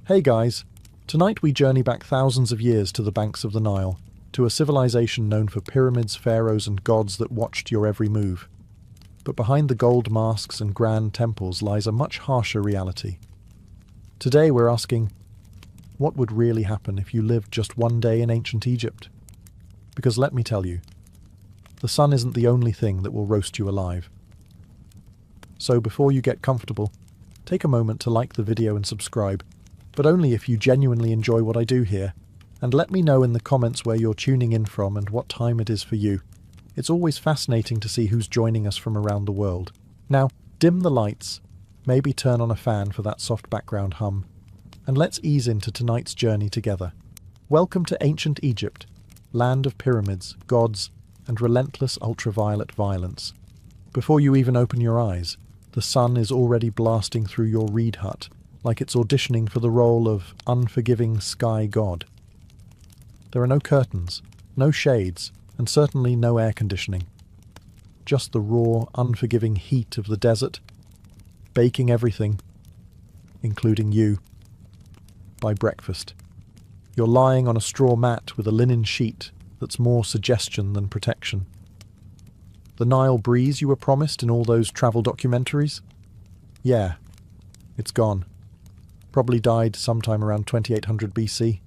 Hey guys, tonight we journey back thousands of years to the banks of the Nile, to a civilization known for pyramids, pharaohs and gods that watched your every move. But behind the gold masks and grand temples lies a much harsher reality. Today we're asking, what would really happen if you lived just one day in ancient Egypt? Because let me tell you, the sun isn't the only thing that will roast you alive. So before you get comfortable, take a moment to like the video and subscribe, but only if you genuinely enjoy what I do here, and let me know in the comments where you're tuning in from and what time it is for you. It's always fascinating to see who's joining us from around the world. Now, dim the lights, maybe turn on a fan for that soft background hum, and let's ease into tonight's journey together. Welcome to ancient Egypt, land of pyramids, gods, and relentless ultraviolet violence. Before you even open your eyes, the sun is already blasting through your reed hut, like it's auditioning for the role of unforgiving sky god. There are no curtains, no shades, and certainly no air conditioning. Just the raw, unforgiving heat of the desert, baking everything, including you, by breakfast. You're lying on a straw mat with a linen sheet that's more suggestion than protection. The Nile breeze you were promised in all those travel documentaries? Yeah, it's gone. Probably died sometime around 2800 BC.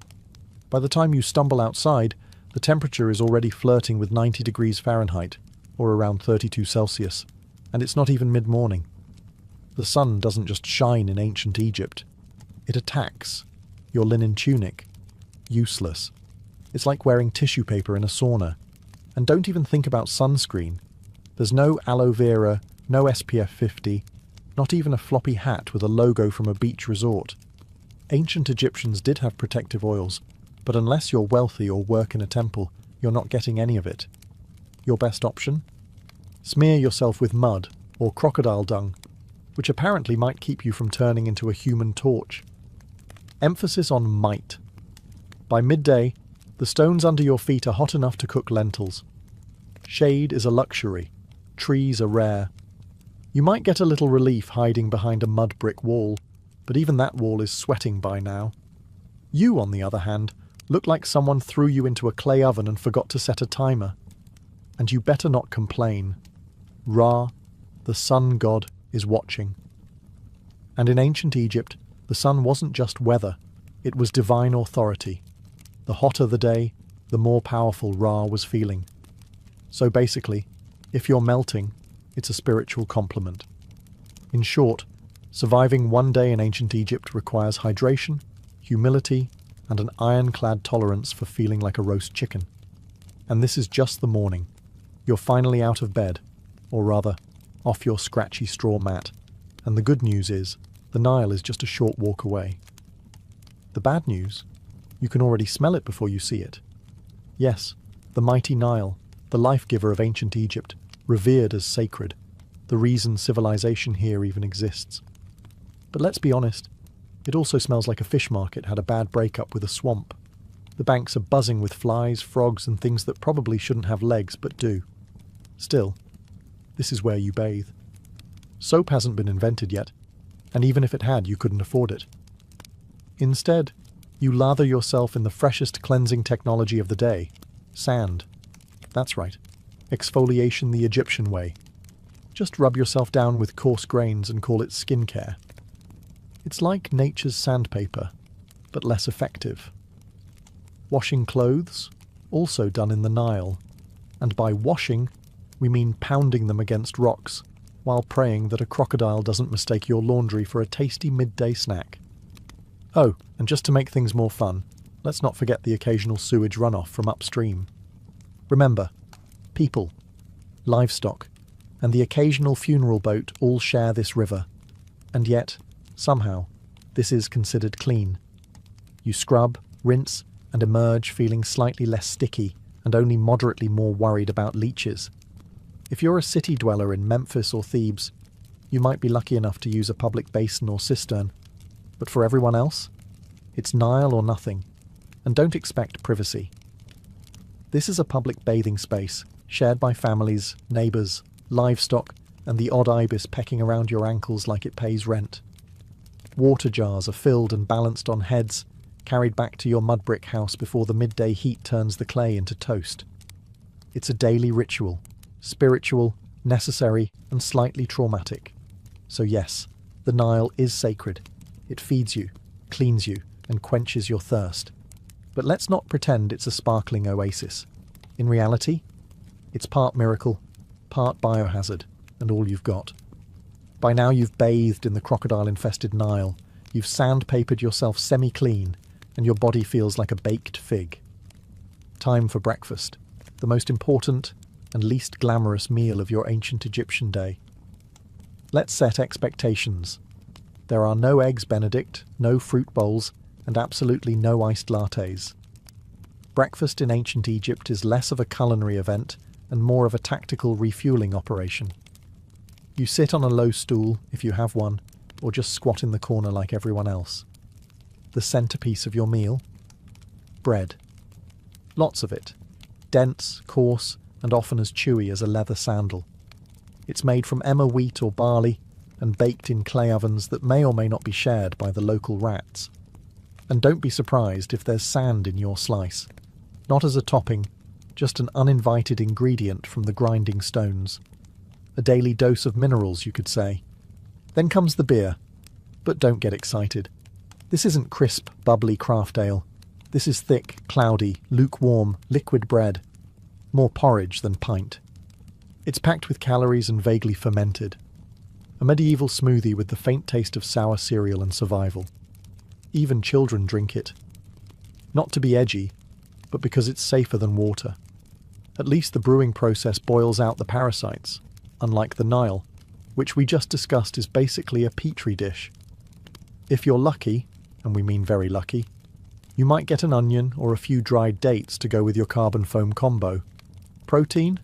By the time you stumble outside, the temperature is already flirting with 90 degrees Fahrenheit, or around 32 Celsius, and it's not even mid-morning. The sun doesn't just shine in ancient Egypt. It attacks. Your linen tunic. Useless. It's like wearing tissue paper in a sauna. And don't even think about sunscreen. There's no aloe vera, no SPF 50, not even a floppy hat with a logo from a beach resort. Ancient Egyptians did have protective oils, but unless you're wealthy or work in a temple, you're not getting any of it. Your best option? Smear yourself with mud or crocodile dung, which apparently might keep you from turning into a human torch. Emphasis on might. By midday, the stones under your feet are hot enough to cook lentils. Shade is a luxury. Trees are rare. You might get a little relief hiding behind a mud brick wall, but even that wall is sweating by now. You, on the other hand, look like someone threw you into a clay oven and forgot to set a timer. And you better not complain. Ra, the sun god, is watching. And in ancient Egypt, the sun wasn't just weather, it was divine authority. The hotter the day, the more powerful Ra was feeling. So basically, if you're melting, it's a spiritual compliment. In short, surviving one day in ancient Egypt requires hydration, humility, and an ironclad tolerance for feeling like a roast chicken. And this is just the morning. You're finally out of bed, or rather, off your scratchy straw mat. And the good news is, the Nile is just a short walk away. The bad news? You can already smell it before you see it. Yes, the mighty Nile, the life-giver of ancient Egypt, revered as sacred, the reason civilization here even exists. But let's be honest, it also smells like a fish market had a bad breakup with a swamp. The banks are buzzing with flies, frogs, and things that probably shouldn't have legs but do. Still, this is where you bathe. Soap hasn't been invented yet, and even if it had, you couldn't afford it. Instead, you lather yourself in the freshest cleansing technology of the day, sand. That's right, exfoliation the Egyptian way. Just rub yourself down with coarse grains and call it skincare. It's like nature's sandpaper, but less effective. Washing clothes, also done in the Nile. And by washing, we mean pounding them against rocks, while praying that a crocodile doesn't mistake your laundry for a tasty midday snack. Oh, and just to make things more fun, let's not forget the occasional sewage runoff from upstream. Remember, people, livestock, and the occasional funeral boat all share this river. And yet, somehow, this is considered clean. You scrub, rinse, and emerge feeling slightly less sticky and only moderately more worried about leeches. If you're a city dweller in Memphis or Thebes, you might be lucky enough to use a public basin or cistern. But for everyone else, it's Nile or nothing, and don't expect privacy. This is a public bathing space, shared by families, neighbours, livestock, and the odd ibis pecking around your ankles like it pays rent. Water jars are filled and balanced on heads, carried back to your mud brick house before the midday heat turns the clay into toast. It's a daily ritual, spiritual, necessary, and slightly traumatic. So yes, the Nile is sacred. It feeds you, cleans you, and quenches your thirst. But let's not pretend it's a sparkling oasis. In reality, it's part miracle, part biohazard, and all you've got. By now you've bathed in the crocodile-infested Nile, you've sandpapered yourself semi-clean, and your body feels like a baked fig. Time for breakfast, the most important and least glamorous meal of your ancient Egyptian day. Let's set expectations. There are no eggs Benedict, no fruit bowls, and absolutely no iced lattes. Breakfast in ancient Egypt is less of a culinary event and more of a tactical refueling operation. You sit on a low stool, if you have one, or just squat in the corner like everyone else. The centerpiece of your meal? Bread. Lots of it. Dense, coarse, and often as chewy as a leather sandal. It's made from emmer wheat or barley and baked in clay ovens that may or may not be shared by the local rats. And don't be surprised if there's sand in your slice. Not as a topping, just an uninvited ingredient from the grinding stones. A daily dose of minerals, you could say. Then comes the beer. But don't get excited. This isn't crisp, bubbly craft ale. This is thick, cloudy, lukewarm, liquid bread. More porridge than pint. It's packed with calories and vaguely fermented. A medieval smoothie with the faint taste of sour cereal and survival. Even children drink it. Not to be edgy, but because it's safer than water. At least the brewing process boils out the parasites, unlike the Nile, which we just discussed is basically a petri dish. If you're lucky, and we mean very lucky, you might get an onion or a few dried dates to go with your carbon foam combo. Protein?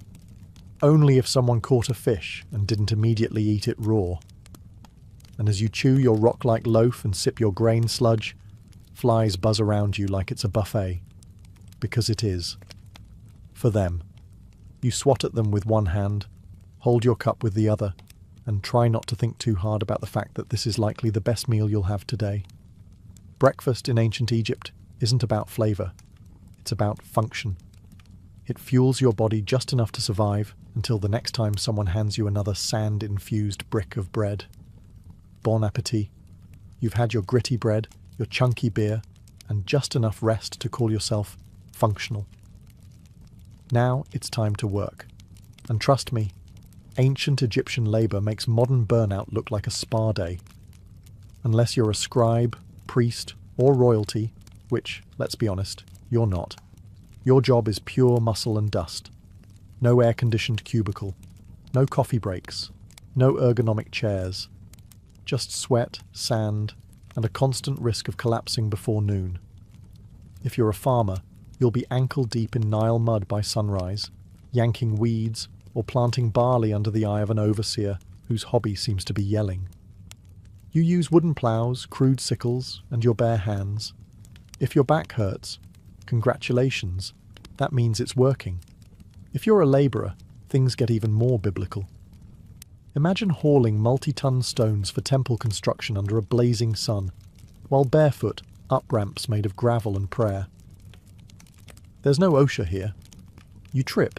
Only if someone caught a fish and didn't immediately eat it raw. And as you chew your rock-like loaf and sip your grain sludge, flies buzz around you like it's a buffet. Because it is. For them. You swat at them with one hand, hold your cup with the other, and try not to think too hard about the fact that this is likely the best meal you'll have today. Breakfast in ancient Egypt isn't about flavour. It's about function. It fuels your body just enough to survive until the next time someone hands you another sand-infused brick of bread. Bon appétit. You've had your gritty bread, your chunky beer, and just enough rest to call yourself functional. Now it's time to work. And trust me, ancient Egyptian labour makes modern burnout look like a spa day. Unless you're a scribe, priest, or royalty, which, let's be honest, you're not. Your job is pure muscle and dust. No air-conditioned cubicle. No coffee breaks. No ergonomic chairs. Just sweat, sand, and a constant risk of collapsing before noon. If you're a farmer, you'll be ankle-deep in Nile mud by sunrise, yanking weeds or planting barley under the eye of an overseer whose hobby seems to be yelling. You use wooden ploughs, crude sickles, and your bare hands. If your back hurts, congratulations, that means it's working. If you're a labourer, things get even more biblical. Imagine hauling multi-ton stones for temple construction under a blazing sun, while barefoot up ramps made of gravel and prayer. There's no OSHA here. You trip.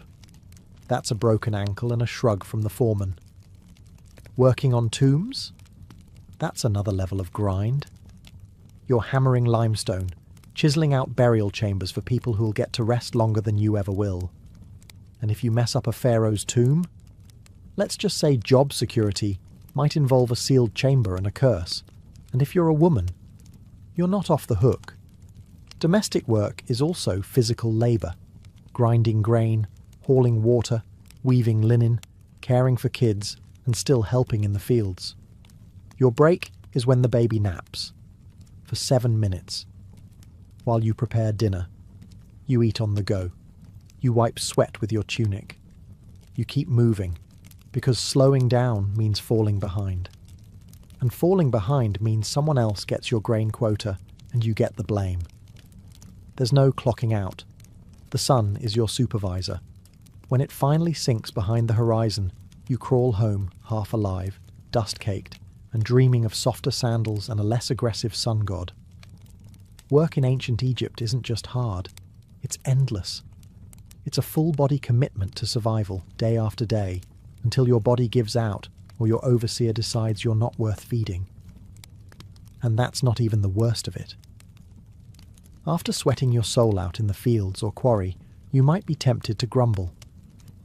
That's a broken ankle and a shrug from the foreman. Working on tombs? That's another level of grind. You're hammering limestone, chiselling out burial chambers for people who'll get to rest longer than you ever will. And if you mess up a pharaoh's tomb, let's just say job security might involve a sealed chamber and a curse. And if you're a woman, you're not off the hook. Domestic work is also physical labour. Grinding grain, hauling water, weaving linen, caring for kids, and still helping in the fields. Your break is when the baby naps. For 7 minutes. While you prepare dinner. You eat on the go. You wipe sweat with your tunic. You keep moving, because slowing down means falling behind. And falling behind means someone else gets your grain quota and you get the blame. There's no clocking out. The sun is your supervisor. When it finally sinks behind the horizon, you crawl home, half alive, dust-caked, and dreaming of softer sandals and a less aggressive sun god. Work in ancient Egypt isn't just hard, it's endless. It's a full-body commitment to survival, day after day, until your body gives out or your overseer decides you're not worth feeding. And that's not even the worst of it. After sweating your soul out in the fields or quarry, you might be tempted to grumble.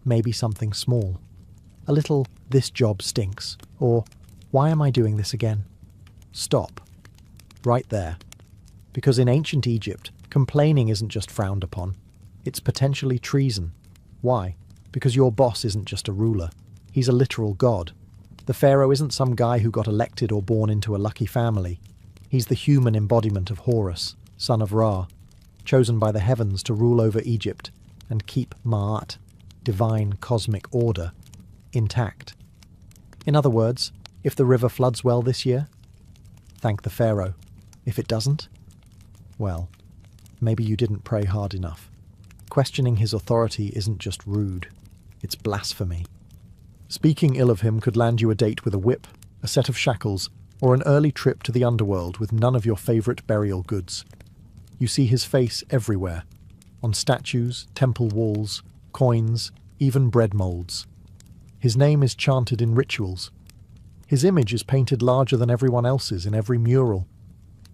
Maybe something small. A little, "this job stinks," or "why am I doing this again?" Stop. Right there. Because in ancient Egypt, complaining isn't just frowned upon. It's potentially treason. Why? Because your boss isn't just a ruler. He's a literal god. The pharaoh isn't some guy who got elected or born into a lucky family. He's the human embodiment of Horus, son of Ra, chosen by the heavens to rule over Egypt and keep Ma'at, divine cosmic order, intact. In other words, if the river floods well this year, thank the pharaoh. If it doesn't, well, maybe you didn't pray hard enough. Questioning his authority isn't just rude, it's blasphemy. Speaking ill of him could land you a date with a whip, a set of shackles, or an early trip to the underworld with none of your favourite burial goods. You see his face everywhere, on statues, temple walls, coins, even bread moulds. His name is chanted in rituals. His image is painted larger than everyone else's in every mural.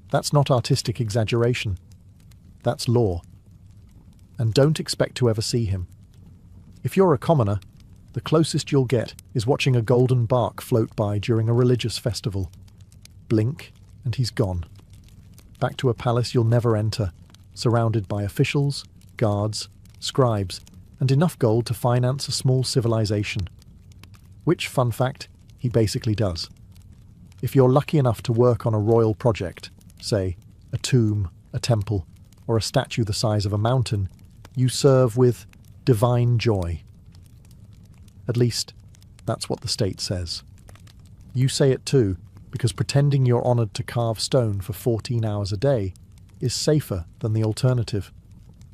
That's not artistic exaggeration. That's law. And don't expect to ever see him. If you're a commoner, the closest you'll get is watching a golden bark float by during a religious festival. Blink, and he's gone. Back to a palace you'll never enter, surrounded by officials, guards, scribes, and enough gold to finance a small civilization. Which, fun fact, he basically does. If you're lucky enough to work on a royal project, say, a tomb, a temple, or a statue the size of a mountain, you serve with divine joy. At least, that's what the state says. You say it too, because pretending you're honoured to carve stone for 14 hours a day is safer than the alternative.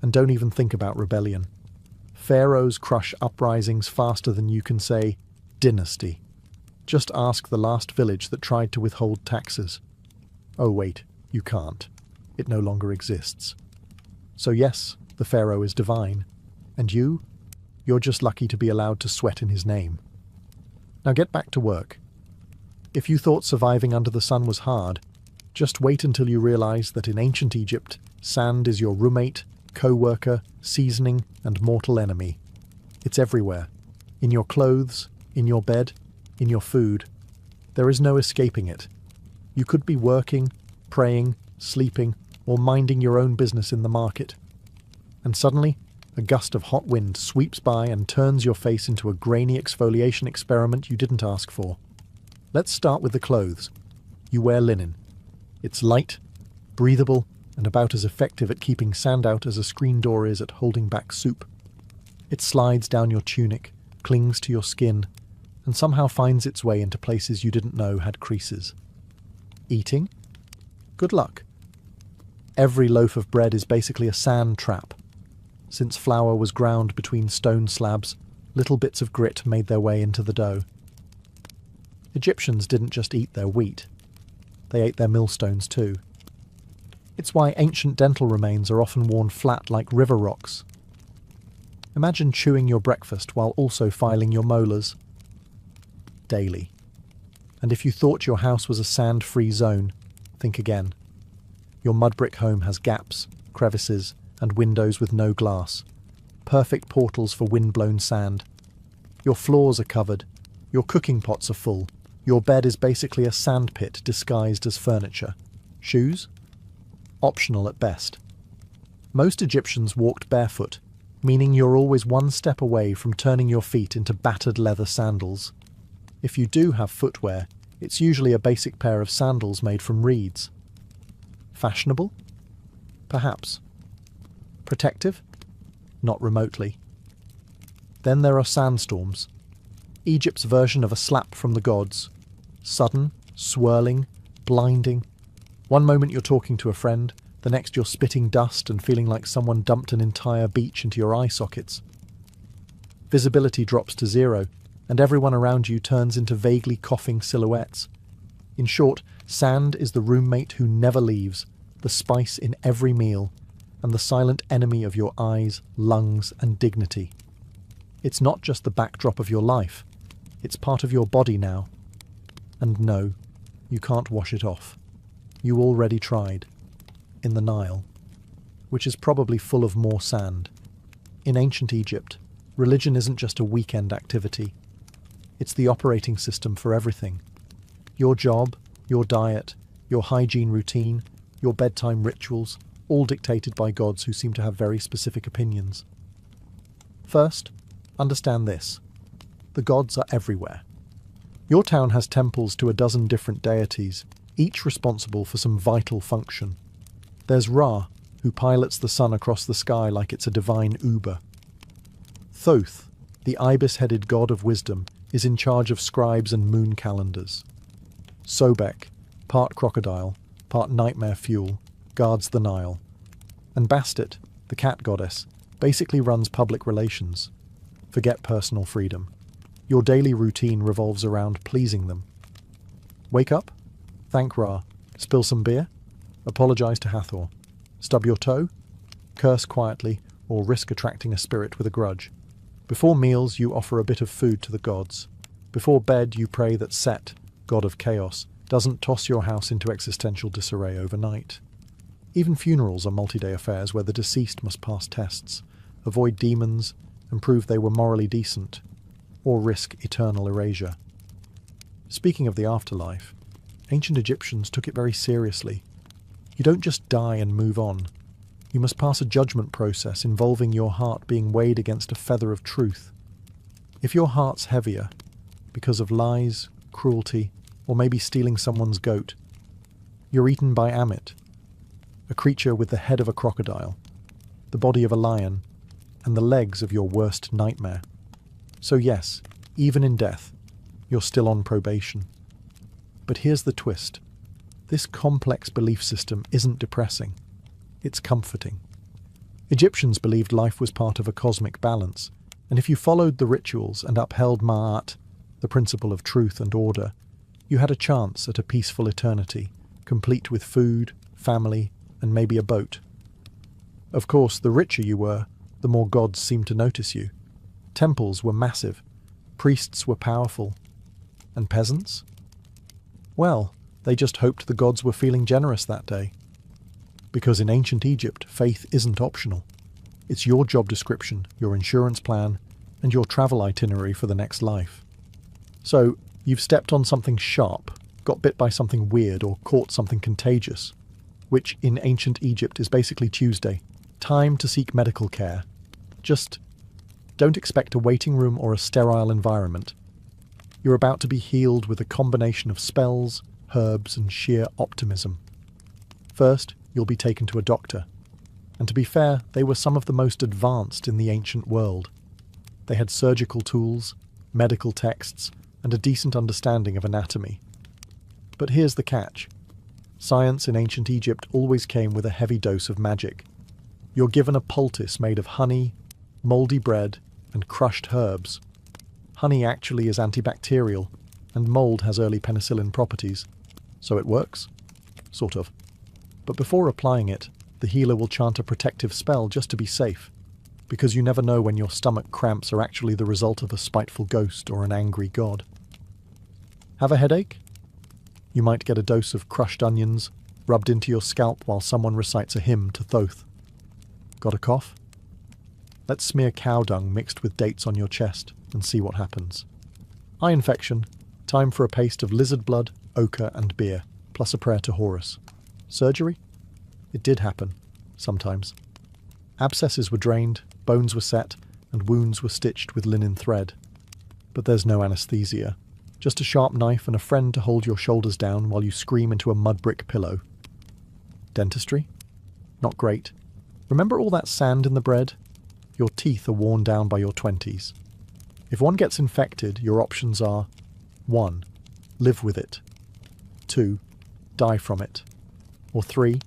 And don't even think about rebellion. Pharaohs crush uprisings faster than you can say, dynasty. Just ask the last village that tried to withhold taxes. Oh wait, you can't. It no longer exists. So yes, the pharaoh is divine. And you're just lucky to be allowed to sweat in his name. Now get back to work. If you thought surviving under the sun was hard, just wait until you realise that in ancient Egypt, sand is your roommate, co-worker, seasoning, and mortal enemy. It's everywhere. In your clothes, in your bed, in your food. There is no escaping it. You could be working, praying, sleeping, or minding your own business in the market. And suddenly, a gust of hot wind sweeps by and turns your face into a grainy exfoliation experiment you didn't ask for. Let's start with the clothes. You wear linen. It's light, breathable, and about as effective at keeping sand out as a screen door is at holding back soup. It slides down your tunic, clings to your skin, and somehow finds its way into places you didn't know had creases. Eating? Good luck. Every loaf of bread is basically a sand trap. Since flour was ground between stone slabs, little bits of grit made their way into the dough. Egyptians didn't just eat their wheat. They ate their millstones too. It's why ancient dental remains are often worn flat like river rocks. Imagine chewing your breakfast while also filing your molars. Daily. And if you thought your house was a sand-free zone, think again. Your mud brick home has gaps, crevices, and windows with no glass. Perfect portals for wind-blown sand. Your floors are covered. Your cooking pots are full. Your bed is basically a sandpit disguised as furniture. Shoes? Optional at best. Most Egyptians walked barefoot, meaning you're always one step away from turning your feet into battered leather sandals. If you do have footwear, it's usually a basic pair of sandals made from reeds. Fashionable? Perhaps. Protective? Not remotely. Then there are sandstorms. Egypt's version of a slap from the gods. Sudden, swirling, blinding. One moment you're talking to a friend, the next you're spitting dust and feeling like someone dumped an entire beach into your eye sockets. Visibility drops to zero, and everyone around you turns into vaguely coughing silhouettes. In short, sand is the roommate who never leaves, the spice in every meal, and the silent enemy of your eyes, lungs, and dignity. It's not just the backdrop of your life, it's part of your body now. And no, you can't wash it off. You already tried. In the Nile, which is probably full of more sand. In ancient Egypt, religion isn't just a weekend activity. It's the operating system for everything. Your job, your diet, your hygiene routine, your bedtime rituals, all dictated by gods who seem to have very specific opinions. First, understand this. The gods are everywhere. Your town has temples to a dozen different deities, each responsible for some vital function. There's Ra, who pilots the sun across the sky like it's a divine Uber. Thoth, the ibis-headed god of wisdom, is in charge of scribes and moon calendars. Sobek, part crocodile, part nightmare fuel, guards the Nile. And Bastet, the cat goddess, basically runs public relations. Forget personal freedom. Your daily routine revolves around pleasing them. Wake up, thank Ra, spill some beer, apologize to Hathor, stub your toe, curse quietly, or risk attracting a spirit with a grudge. Before meals, you offer a bit of food to the gods. Before bed, you pray that Set, god of chaos, doesn't toss your house into existential disarray overnight. Even funerals are multi-day affairs where the deceased must pass tests, avoid demons, and prove they were morally decent, or risk eternal erasure. Speaking of the afterlife, ancient Egyptians took it very seriously. You don't just die and move on. You must pass a judgment process involving your heart being weighed against a feather of truth. If your heart's heavier, because of lies, cruelty, or maybe stealing someone's goat, you're eaten by Amit, a creature with the head of a crocodile, the body of a lion, and the legs of your worst nightmare. So yes, even in death, you're still on probation. But here's the twist. This complex belief system isn't depressing. It's comforting. Egyptians believed life was part of a cosmic balance, and if you followed the rituals and upheld Ma'at, the principle of truth and order, you had a chance at a peaceful eternity, complete with food, family, and maybe a boat. Of course, the richer you were, the more gods seemed to notice you. Temples were massive, priests were powerful, and peasants? Well, they just hoped the gods were feeling generous that day. Because in ancient Egypt, faith isn't optional. It's your job description, your insurance plan, and your travel itinerary for the next life. So, you've stepped on something sharp, got bit by something weird, or caught something contagious, which in ancient Egypt is basically Tuesday. Time to seek medical care. Just don't expect a waiting room or a sterile environment. You're about to be healed with a combination of spells, herbs, and sheer optimism. First, you'll be taken to a doctor. And to be fair, they were some of the most advanced in the ancient world. They had surgical tools, medical texts, and a decent understanding of anatomy. But here's the catch. Science in ancient Egypt always came with a heavy dose of magic. You're given a poultice made of honey, mouldy bread, and crushed herbs. Honey actually is antibacterial, and mould has early penicillin properties. So it works? Sort of. But before applying it, the healer will chant a protective spell just to be safe, because you never know when your stomach cramps are actually the result of a spiteful ghost or an angry god. Have a headache? You might get a dose of crushed onions rubbed into your scalp while someone recites a hymn to Thoth. Got a cough? Let's smear cow dung mixed with dates on your chest and see what happens. Eye infection, time for a paste of lizard blood, ochre and beer, plus a prayer to Horus. Surgery? It did happen, sometimes. Abscesses were drained, bones were set, and wounds were stitched with linen thread. But there's no anesthesia, just a sharp knife and a friend to hold your shoulders down while you scream into a mud brick pillow. Dentistry? Not great. Remember all that sand in the bread? Your teeth are worn down by your 20s. If one gets infected, your options are 1. Live with it. 2. Die from it. Or 3.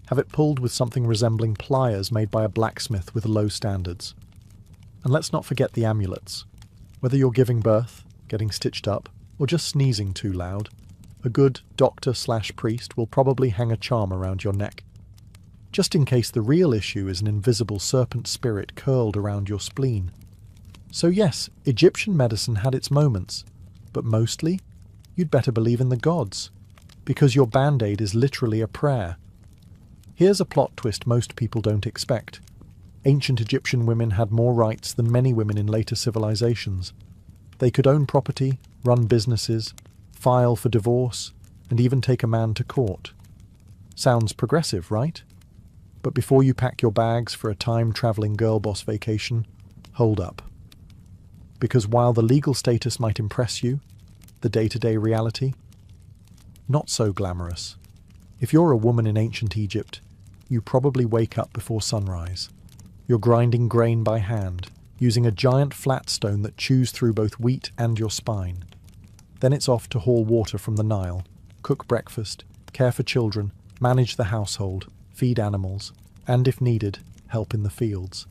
Have it pulled with something resembling pliers made by a blacksmith with low standards. And let's not forget the amulets. Whether you're giving birth, getting stitched up, or just sneezing too loud, A good doctor/priest will probably hang a charm around your neck, just in case the real issue is an invisible serpent spirit curled around your spleen. So yes, Egyptian medicine had its moments, but mostly, you'd better believe in the gods, because your band-aid is literally a prayer. Here's a plot twist most people don't expect. Ancient Egyptian women had more rights than many women in later civilizations. They could own property, run businesses, file for divorce, and even take a man to court. Sounds progressive, right? But before you pack your bags for a time-traveling girl boss vacation, hold up. Because while the legal status might impress you, the day-to-day reality? Not so glamorous. If you're a woman in ancient Egypt, you probably wake up before sunrise. You're grinding grain by hand, using a giant flat stone that chews through both wheat and your spine. Then it's off to haul water from the Nile, cook breakfast, care for children, manage the household, feed animals, and if needed, help in the fields.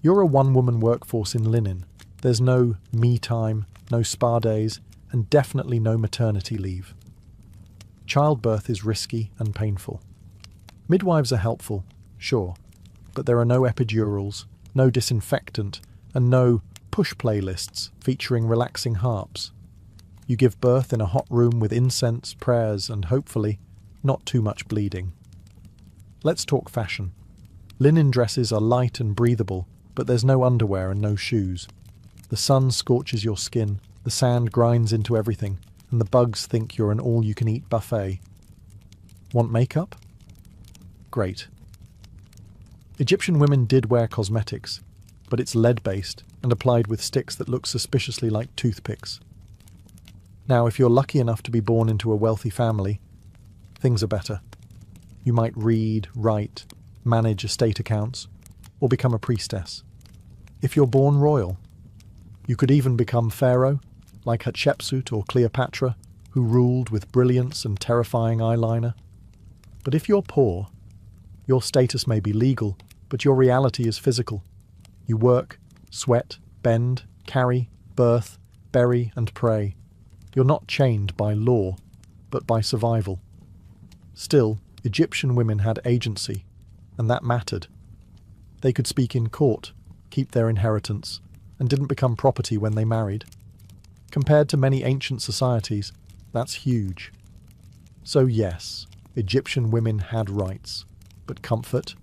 You're a one-woman workforce in linen. There's no me time, no spa days, and definitely no maternity leave. Childbirth is risky and painful. Midwives are helpful, sure, but there are no epidurals, no disinfectant, and no push playlists featuring relaxing harps. You give birth in a hot room with incense, prayers, and hopefully, not too much bleeding. Let's talk fashion. Linen dresses are light and breathable, but there's no underwear and no shoes. The sun scorches your skin, the sand grinds into everything, and the bugs think you're an all-you-can-eat buffet. Want makeup? Great. Egyptian women did wear cosmetics, but it's lead-based and applied with sticks that look suspiciously like toothpicks. Now, if you're lucky enough to be born into a wealthy family, things are better. You might read, write, manage estate accounts, or become a priestess. If you're born royal, you could even become pharaoh, like Hatshepsut or Cleopatra, who ruled with brilliance and terrifying eyeliner. But if you're poor, your status may be legal, but your reality is physical. You work, sweat, bend, carry, birth, bury, and pray. You're not chained by law, but by survival. Still, Egyptian women had agency, and that mattered. They could speak in court, keep their inheritance, and didn't become property when they married. Compared to many ancient societies, that's huge. So yes, Egyptian women had rights, but comfort?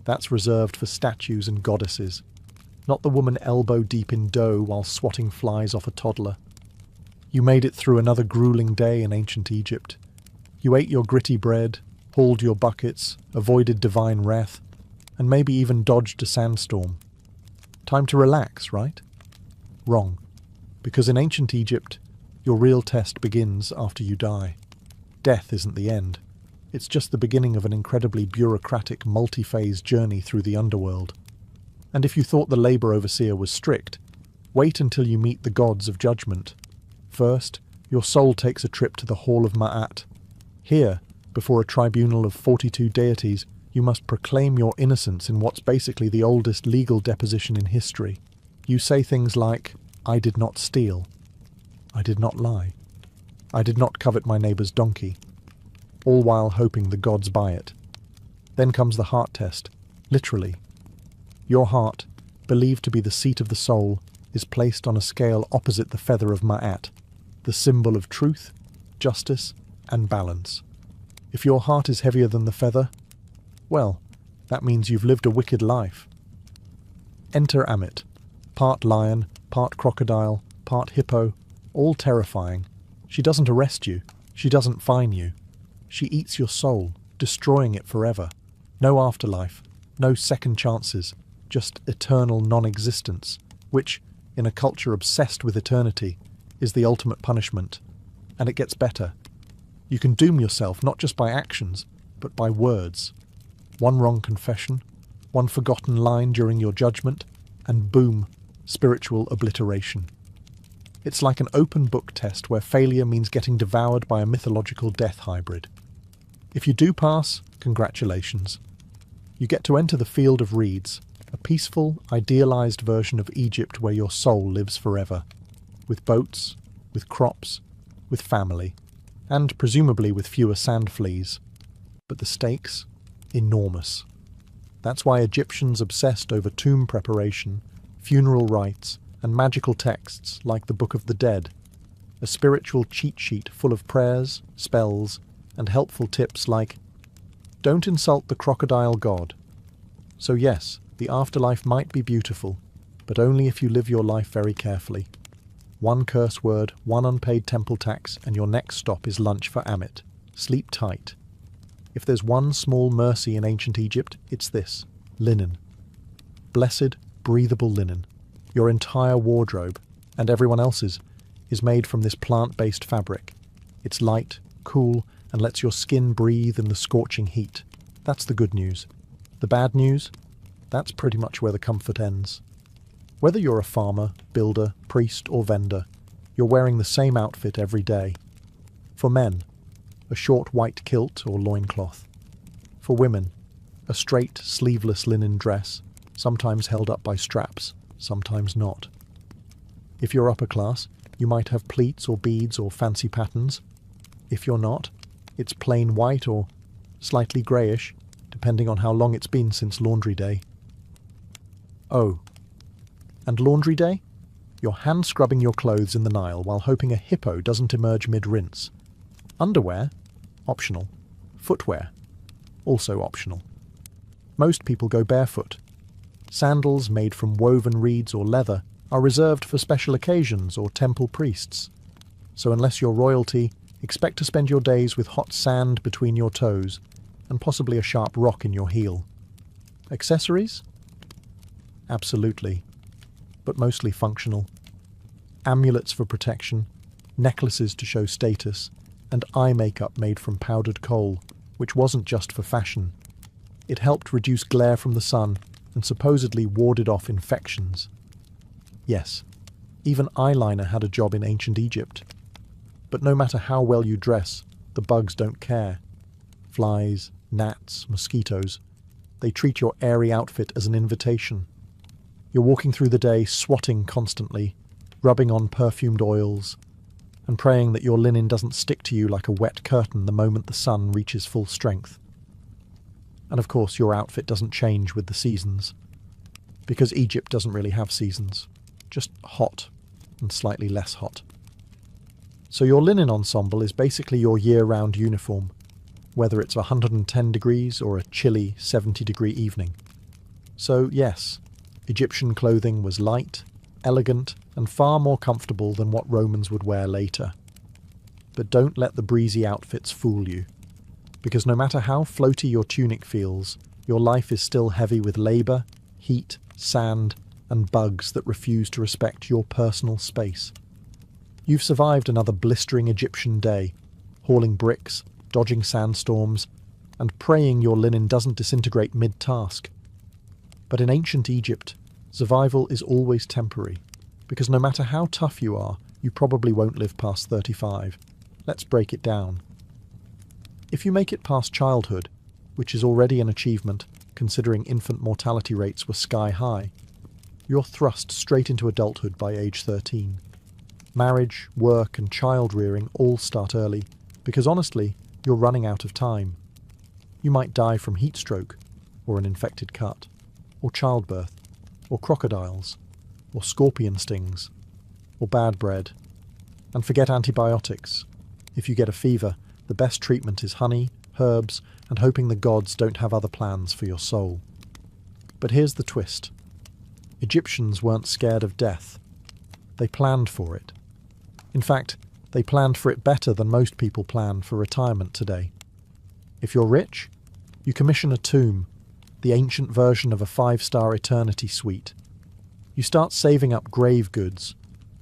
That's reserved for statues and goddesses, not the woman elbow-deep in dough while swatting flies off a toddler. You made it through another grueling day in ancient Egypt. You ate your gritty bread, hauled your buckets, avoided divine wrath, and maybe even dodged a sandstorm. Time to relax, right? Wrong. Because in ancient Egypt, your real test begins after you die. Death isn't the end. It's just the beginning of an incredibly bureaucratic, multi-phase journey through the underworld. And if you thought the labor overseer was strict, wait until you meet the gods of judgment. First, your soul takes a trip to the Hall of Ma'at. Here, before a tribunal of 42 deities, you must proclaim your innocence in what's basically the oldest legal deposition in history. You say things like, "I did not steal. I did not lie. I did not covet my neighbour's donkey," all while hoping the gods buy it. Then comes the heart test, literally. Your heart, believed to be the seat of the soul, is placed on a scale opposite the feather of Ma'at, the symbol of truth, justice, and balance. If your heart is heavier than the feather, well, that means you've lived a wicked life. Enter Amit, part lion, part crocodile, part hippo, all terrifying. She doesn't arrest you, she doesn't fine you. She eats your soul, destroying it forever. No afterlife, no second chances, just eternal non-existence, which, in a culture obsessed with eternity, is the ultimate punishment. And it gets better. You can doom yourself not just by actions, but by words. One wrong confession, one forgotten line during your judgment, and boom, spiritual obliteration. It's like an open book test where failure means getting devoured by a mythological death hybrid. If you do pass, congratulations. You get to enter the field of reeds, a peaceful, idealized version of Egypt where your soul lives forever. With boats, with crops, with family. and presumably with fewer sand fleas. But the stakes? Enormous. That's why Egyptians obsessed over tomb preparation, funeral rites, and magical texts like the Book of the Dead, a spiritual cheat sheet full of prayers, spells, and helpful tips like, don't insult the crocodile god. So yes, the afterlife might be beautiful, but only if you live your life very carefully. One curse word, one unpaid temple tax, and your next stop is lunch for Amit. Sleep tight. If there's one small mercy in ancient Egypt, it's this: linen. Blessed, breathable linen. Your entire wardrobe, and everyone else's, is made from this plant-based fabric. It's light, cool, and lets your skin breathe in the scorching heat. That's the good news. The bad news? That's pretty much where the comfort ends. Whether you're a farmer, builder, priest, or vendor, you're wearing the same outfit every day. For men, a short white kilt or loincloth. For women, a straight, sleeveless linen dress, sometimes held up by straps, sometimes not. If you're upper class, you might have pleats or beads or fancy patterns. If you're not, it's plain white or slightly greyish, depending on how long it's been since laundry day. Oh, and laundry day? You're hand-scrubbing your clothes in the Nile while hoping a hippo doesn't emerge mid-rinse. Underwear? Optional. Footwear? Also optional. Most people go barefoot. Sandals made from woven reeds or leather are reserved for special occasions or temple priests. So unless you're royalty, expect to spend your days with hot sand between your toes and possibly a sharp rock in your heel. Accessories? Absolutely. But mostly functional. Amulets for protection, necklaces to show status, and eye makeup made from powdered coal, which wasn't just for fashion. It helped reduce glare from the sun and supposedly warded off infections. Yes, even eyeliner had a job in ancient Egypt. But no matter how well you dress, the bugs don't care. Flies, gnats, mosquitoes, they treat your airy outfit as an invitation. You're walking through the day swatting constantly, rubbing on perfumed oils, and praying that your linen doesn't stick to you like a wet curtain the moment the sun reaches full strength. And of course your outfit doesn't change with the seasons, because Egypt doesn't really have seasons, just hot and slightly less hot. So your linen ensemble is basically your year-round uniform, whether it's 110 degrees or a chilly 70-degree evening. So yes, Egyptian clothing was light, elegant, and far more comfortable than what Romans would wear later. But don't let the breezy outfits fool you, because no matter how floaty your tunic feels, your life is still heavy with labour, heat, sand, and bugs that refuse to respect your personal space. You've survived another blistering Egyptian day, hauling bricks, dodging sandstorms, and praying your linen doesn't disintegrate mid-task. But in ancient Egypt, survival is always temporary, because no matter how tough you are, you probably won't live past 35. Let's break it down. If you make it past childhood, which is already an achievement considering infant mortality rates were sky high, you're thrust straight into adulthood by age 13. Marriage, work, and child rearing all start early, because honestly, you're running out of time. You might die from heat stroke, or an infected cut, or childbirth, or crocodiles, or scorpion stings, or bad bread. And forget antibiotics. If you get a fever, the best treatment is honey, herbs, and hoping the gods don't have other plans for your soul. But here's the twist. Egyptians weren't scared of death. They planned for it. In fact, they planned for it better than most people plan for retirement today. If you're rich, you commission a tomb, the ancient version of a 5-star eternity suite. You start saving up grave goods,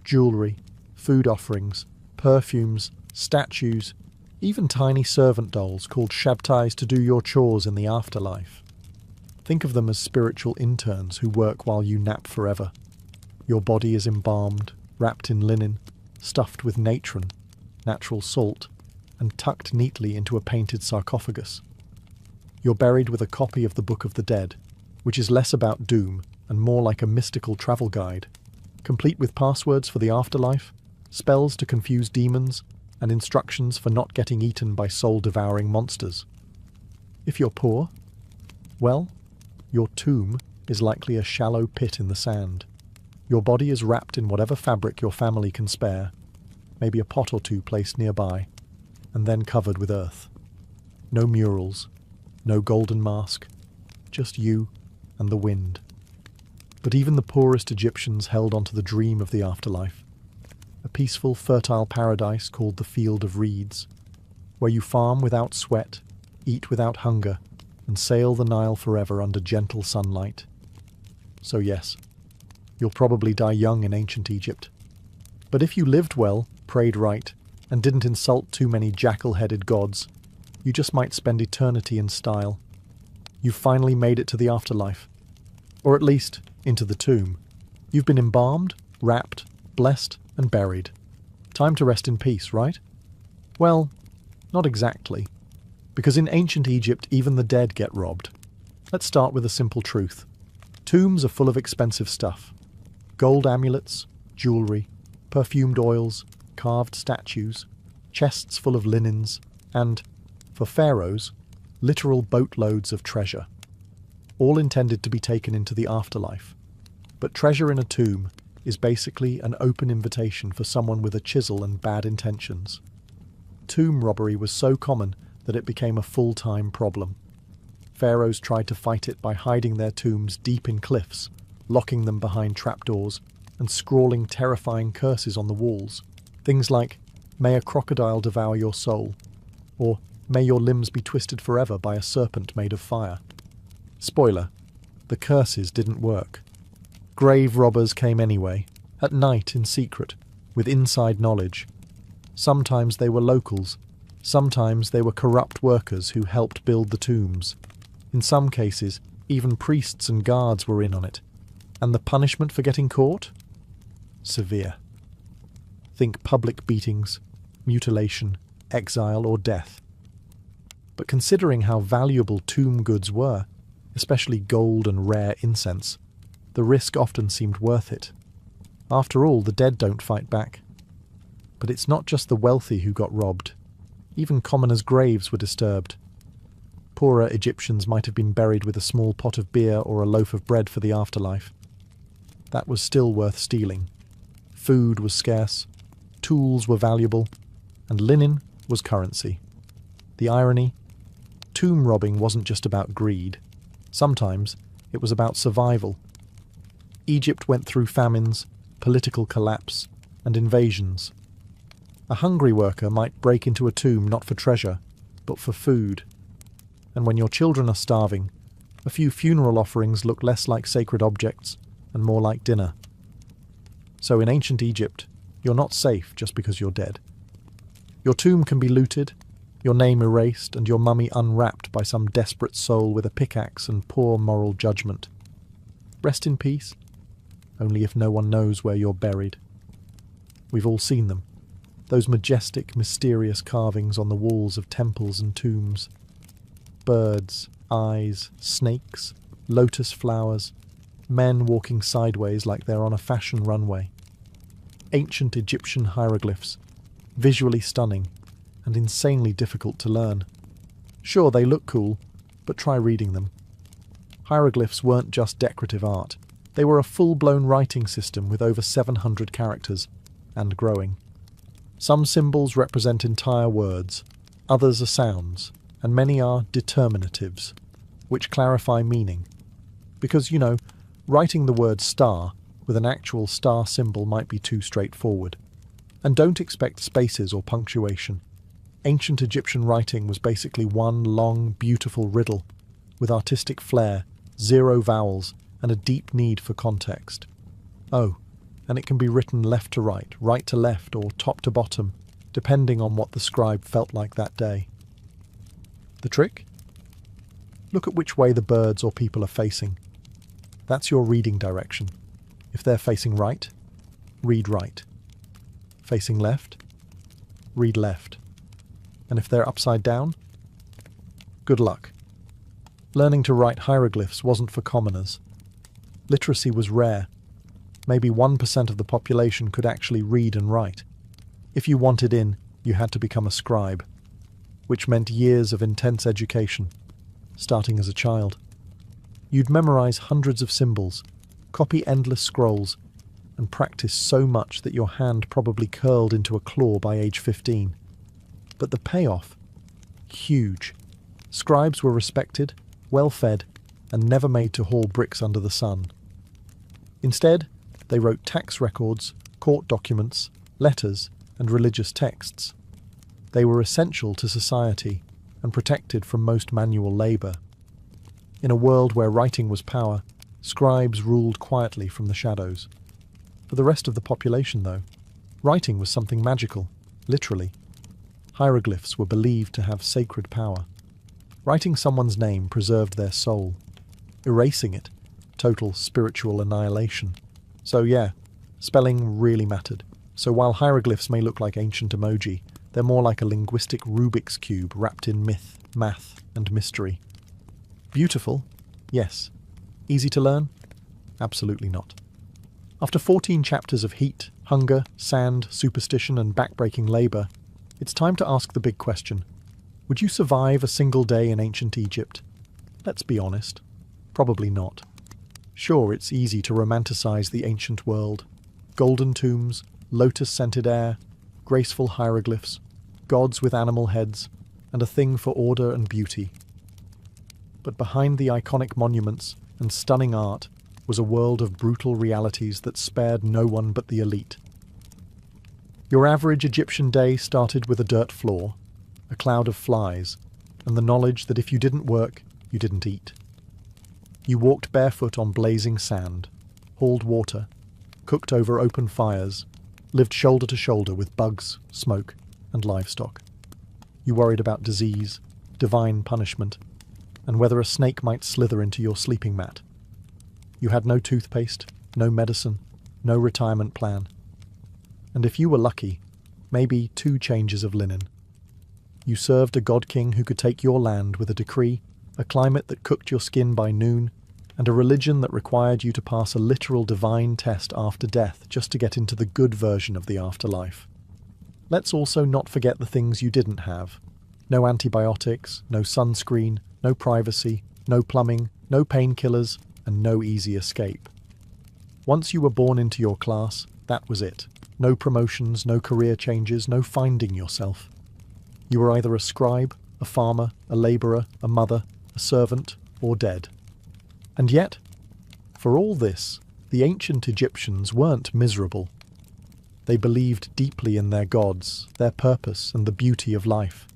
jewellery, food offerings, perfumes, statues, even tiny servant dolls called shabtais to do your chores in the afterlife. Think of them as spiritual interns who work while you nap forever. Your body is embalmed, wrapped in linen, stuffed with natron, natural salt, and tucked neatly into a painted sarcophagus. You're buried with a copy of the Book of the Dead, which is less about doom and more like a mystical travel guide, complete with passwords for the afterlife, spells to confuse demons, and instructions for not getting eaten by soul-devouring monsters. If you're poor, well, your tomb is likely a shallow pit in the sand. Your body is wrapped in whatever fabric your family can spare, maybe a pot or two placed nearby, and then covered with earth. No murals, no golden mask, just you and the wind. But even the poorest Egyptians held on to the dream of the afterlife, a peaceful, fertile paradise called the Field of Reeds, where you farm without sweat, eat without hunger, and sail the Nile forever under gentle sunlight. So yes, you'll probably die young in ancient Egypt. But if you lived well, prayed right, and didn't insult too many jackal-headed gods, you just might spend eternity in style. You've finally made it to the afterlife. Or at least, into the tomb. You've been embalmed, wrapped, blessed, and buried. Time to rest in peace, right? Well, not exactly. Because in ancient Egypt, even the dead get robbed. Let's start with a simple truth. Tombs are full of expensive stuff. Gold amulets, jewellery, perfumed oils, carved statues, chests full of linens, and, for pharaohs, literal boatloads of treasure. All intended to be taken into the afterlife. But treasure in a tomb is basically an open invitation for someone with a chisel and bad intentions. Tomb robbery was so common that it became a full-time problem. Pharaohs tried to fight it by hiding their tombs deep in cliffs, locking them behind trapdoors, and scrawling terrifying curses on the walls. Things like, "May a crocodile devour your soul," or "May your limbs be twisted forever by a serpent made of fire." Spoiler, the curses didn't work. Grave robbers came anyway, at night in secret, with inside knowledge. Sometimes they were locals, sometimes they were corrupt workers who helped build the tombs. In some cases, even priests and guards were in on it. And the punishment for getting caught? Severe. Think public beatings, mutilation, exile, or death. But considering how valuable tomb goods were, especially gold and rare incense, the risk often seemed worth it. After all, the dead don't fight back. But it's not just the wealthy who got robbed. Even commoners' graves were disturbed. Poorer Egyptians might have been buried with a small pot of beer or a loaf of bread for the afterlife. That was still worth stealing. Food was scarce, tools were valuable, and linen was currency. The irony? Tomb robbing wasn't just about greed. Sometimes it was about survival. Egypt went through famines, political collapse, and invasions. A hungry worker might break into a tomb not for treasure, but for food. And when your children are starving, a few funeral offerings look less like sacred objects and more like dinner. So in ancient Egypt, you're not safe just because you're dead. Your tomb can be looted, your name erased, and your mummy unwrapped by some desperate soul with a pickaxe and poor moral judgment. Rest in peace, only if no one knows where you're buried. We've all seen them, those majestic, mysterious carvings on the walls of temples and tombs. Birds, eyes, snakes, lotus flowers, men walking sideways like they're on a fashion runway. Ancient Egyptian hieroglyphs, visually stunning and insanely difficult to learn. Sure, they look cool, but try reading them. Hieroglyphs weren't just decorative art. They were a full-blown writing system with over 700 characters, and growing. Some symbols represent entire words, others are sounds, and many are determinatives, which clarify meaning. Because, writing the word star with an actual star symbol might be too straightforward. And don't expect spaces or punctuation. Ancient Egyptian writing was basically one long, beautiful riddle, with artistic flair, 0 vowels, and a deep need for context. Oh, and it can be written left to right to left, or top to bottom, depending on what the scribe felt like that day. The trick? Look at which way the birds or people are facing. That's your reading direction. If they're facing right, read right. Facing left, read left. And if they're upside down, good luck. Learning to write hieroglyphs wasn't for commoners. Literacy was rare. Maybe 1% of the population could actually read and write. If you wanted in, you had to become a scribe, which meant years of intense education, starting as a child. You'd memorize hundreds of symbols, copy endless scrolls, and practice so much that your hand probably curled into a claw by age 15. But the payoff? Huge. Scribes were respected, well-fed, and never made to haul bricks under the sun. Instead, they wrote tax records, court documents, letters, and religious texts. They were essential to society and protected from most manual labour. In a world where writing was power, scribes ruled quietly from the shadows. For the rest of the population, though, writing was something magical, literally. Hieroglyphs were believed to have sacred power. Writing someone's name preserved their soul. Erasing it, total spiritual annihilation. So yeah, spelling really mattered. So while hieroglyphs may look like ancient emoji, they're more like a linguistic Rubik's Cube wrapped in myth, math, and mystery. Beautiful? Yes. Easy to learn? Absolutely not. After 14 chapters of heat, hunger, sand, superstition, and backbreaking labour, it's time to ask the big question. Would you survive a single day in ancient Egypt? Let's be honest. Probably not. Sure, it's easy to romanticize the ancient world. Golden tombs, lotus-scented air, graceful hieroglyphs, gods with animal heads, and a thing for order and beauty. But behind the iconic monuments and stunning art was a world of brutal realities that spared no one but the elite. Your average Egyptian day started with a dirt floor, a cloud of flies, and the knowledge that if you didn't work, you didn't eat. You walked barefoot on blazing sand, hauled water, cooked over open fires, lived shoulder to shoulder with bugs, smoke, and livestock. You worried about disease, divine punishment, and whether a snake might slither into your sleeping mat. You had no toothpaste, no medicine, no retirement plan. And if you were lucky, maybe 2 changes of linen. You served a god-king who could take your land with a decree, a climate that cooked your skin by noon, and a religion that required you to pass a literal divine test after death just to get into the good version of the afterlife. Let's also not forget the things you didn't have. No antibiotics, no sunscreen, no privacy, no plumbing, no painkillers, and no easy escape. Once you were born into your class, that was it. No promotions, no career changes, no finding yourself. You were either a scribe, a farmer, a labourer, a mother, a servant, or dead. And yet, for all this, the ancient Egyptians weren't miserable. They believed deeply in their gods, their purpose, and the beauty of life.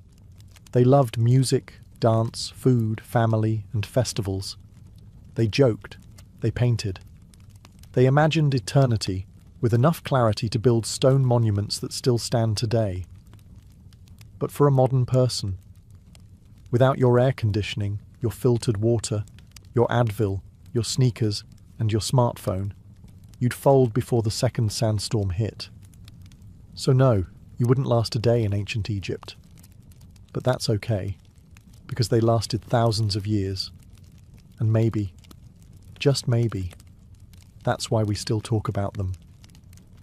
They loved music, dance, food, family, and festivals. They joked, they painted. They imagined eternity with enough clarity to build stone monuments that still stand today. But for a modern person, without your air conditioning, your filtered water, your Advil, your sneakers, and your smartphone, you'd fold before the second sandstorm hit. So no, you wouldn't last a day in ancient Egypt. But that's okay, because they lasted thousands of years. And maybe, just maybe, that's why we still talk about them.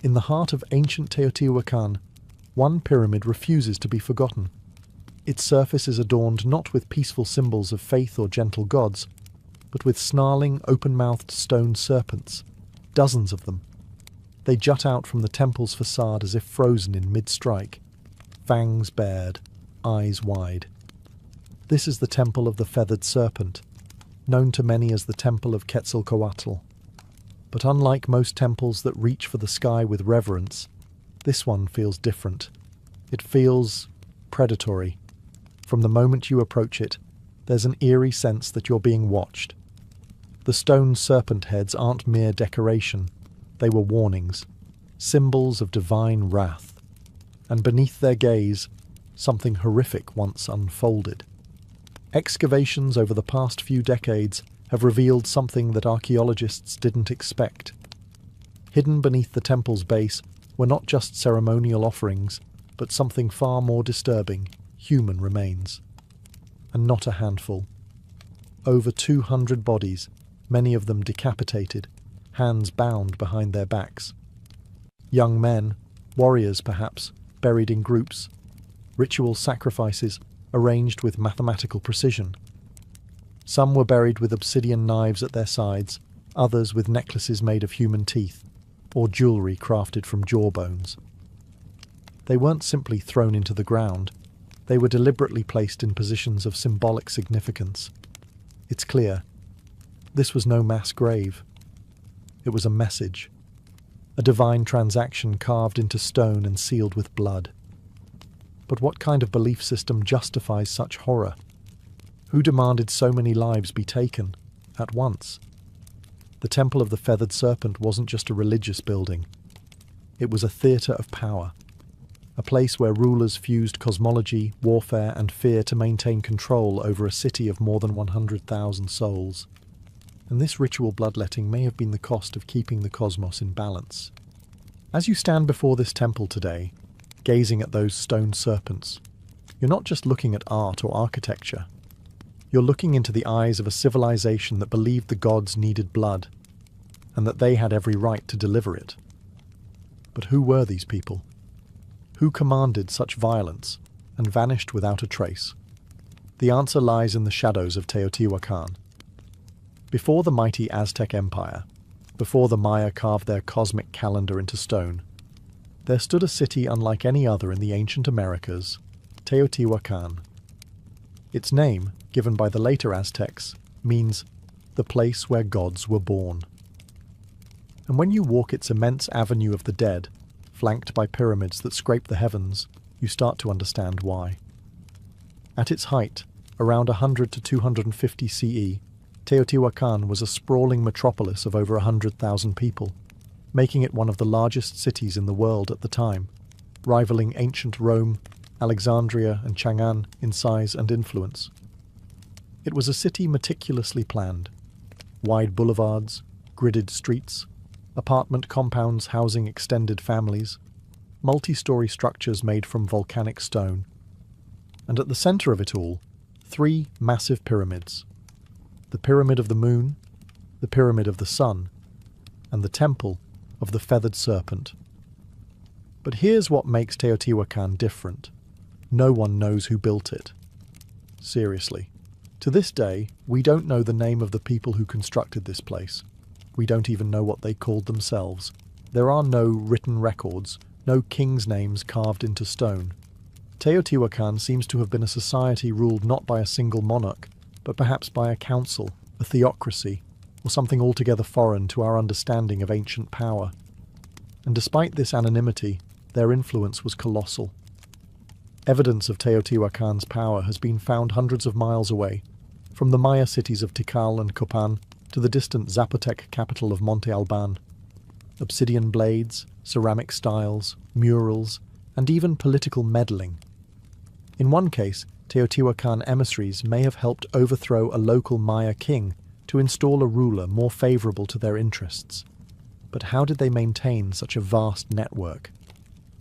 In the heart of ancient Teotihuacan, one pyramid refuses to be forgotten. Its surface is adorned not with peaceful symbols of faith or gentle gods, but with snarling, open-mouthed stone serpents, dozens of them. They jut out from the temple's facade as if frozen in mid-strike, fangs bared, eyes wide. This is the temple of the feathered serpent, known to many as the temple of Quetzalcoatl. But unlike most temples that reach for the sky with reverence, this one feels different. It feels predatory. From the moment you approach it, there's an eerie sense that you're being watched. The stone serpent heads aren't mere decoration. They were warnings, symbols of divine wrath. And beneath their gaze, something horrific once unfolded. Excavations over the past few decades have revealed something that archaeologists didn't expect. Hidden beneath the temple's base were not just ceremonial offerings, but something far more disturbing, human remains. And not a handful. Over 200 bodies, many of them decapitated, hands bound behind their backs. Young men, warriors perhaps, buried in groups, ritual sacrifices arranged with mathematical precision. Some were buried with obsidian knives at their sides, others with necklaces made of human teeth, or jewellery crafted from jawbones. They weren't simply thrown into the ground, they were deliberately placed in positions of symbolic significance. It's clear, this was no mass grave. It was a message, a divine transaction carved into stone and sealed with blood. But what kind of belief system justifies such horror? Who demanded so many lives be taken at once? The Temple of the Feathered Serpent wasn't just a religious building. It was a theatre of power, a place where rulers fused cosmology, warfare, and fear to maintain control over a city of more than 100,000 souls. And this ritual bloodletting may have been the cost of keeping the cosmos in balance. As you stand before this temple today, gazing at those stone serpents, you're not just looking at art or architecture. You're looking into the eyes of a civilization that believed the gods needed blood, and that they had every right to deliver it. But who were these people? Who commanded such violence and vanished without a trace? The answer lies in the shadows of Teotihuacan. Before the mighty Aztec Empire, before the Maya carved their cosmic calendar into stone, there stood a city unlike any other in the ancient Americas, Teotihuacan. Its name, given by the later Aztecs, means the place where gods were born. And when you walk its immense avenue of the dead, flanked by pyramids that scrape the heavens, you start to understand why. At its height, around 100 to 250 CE, Teotihuacan was a sprawling metropolis of over 100,000 people, making it one of the largest cities in the world at the time, rivaling ancient Rome, Alexandria, and Chang'an in size and influence. It was a city meticulously planned. Wide boulevards, gridded streets, apartment compounds housing extended families, multi-story structures made from volcanic stone. And at the centre of it all, 3 massive pyramids. The Pyramid of the Moon, the Pyramid of the Sun, and the Temple of the Feathered Serpent. But here's what makes Teotihuacan different. No one knows who built it. Seriously. To this day, we don't know the name of the people who constructed this place. We don't even know what they called themselves. There are no written records, no kings' names carved into stone. Teotihuacan seems to have been a society ruled not by a single monarch, but perhaps by a council, a theocracy, or something altogether foreign to our understanding of ancient power. And despite this anonymity, their influence was colossal. Evidence of Teotihuacan's power has been found hundreds of miles away, from the Maya cities of Tikal and Copan to the distant Zapotec capital of Monte Alban. Obsidian blades, ceramic styles, murals, and even political meddling. In one case, Teotihuacan emissaries may have helped overthrow a local Maya king to install a ruler more favourable to their interests. But how did they maintain such a vast network?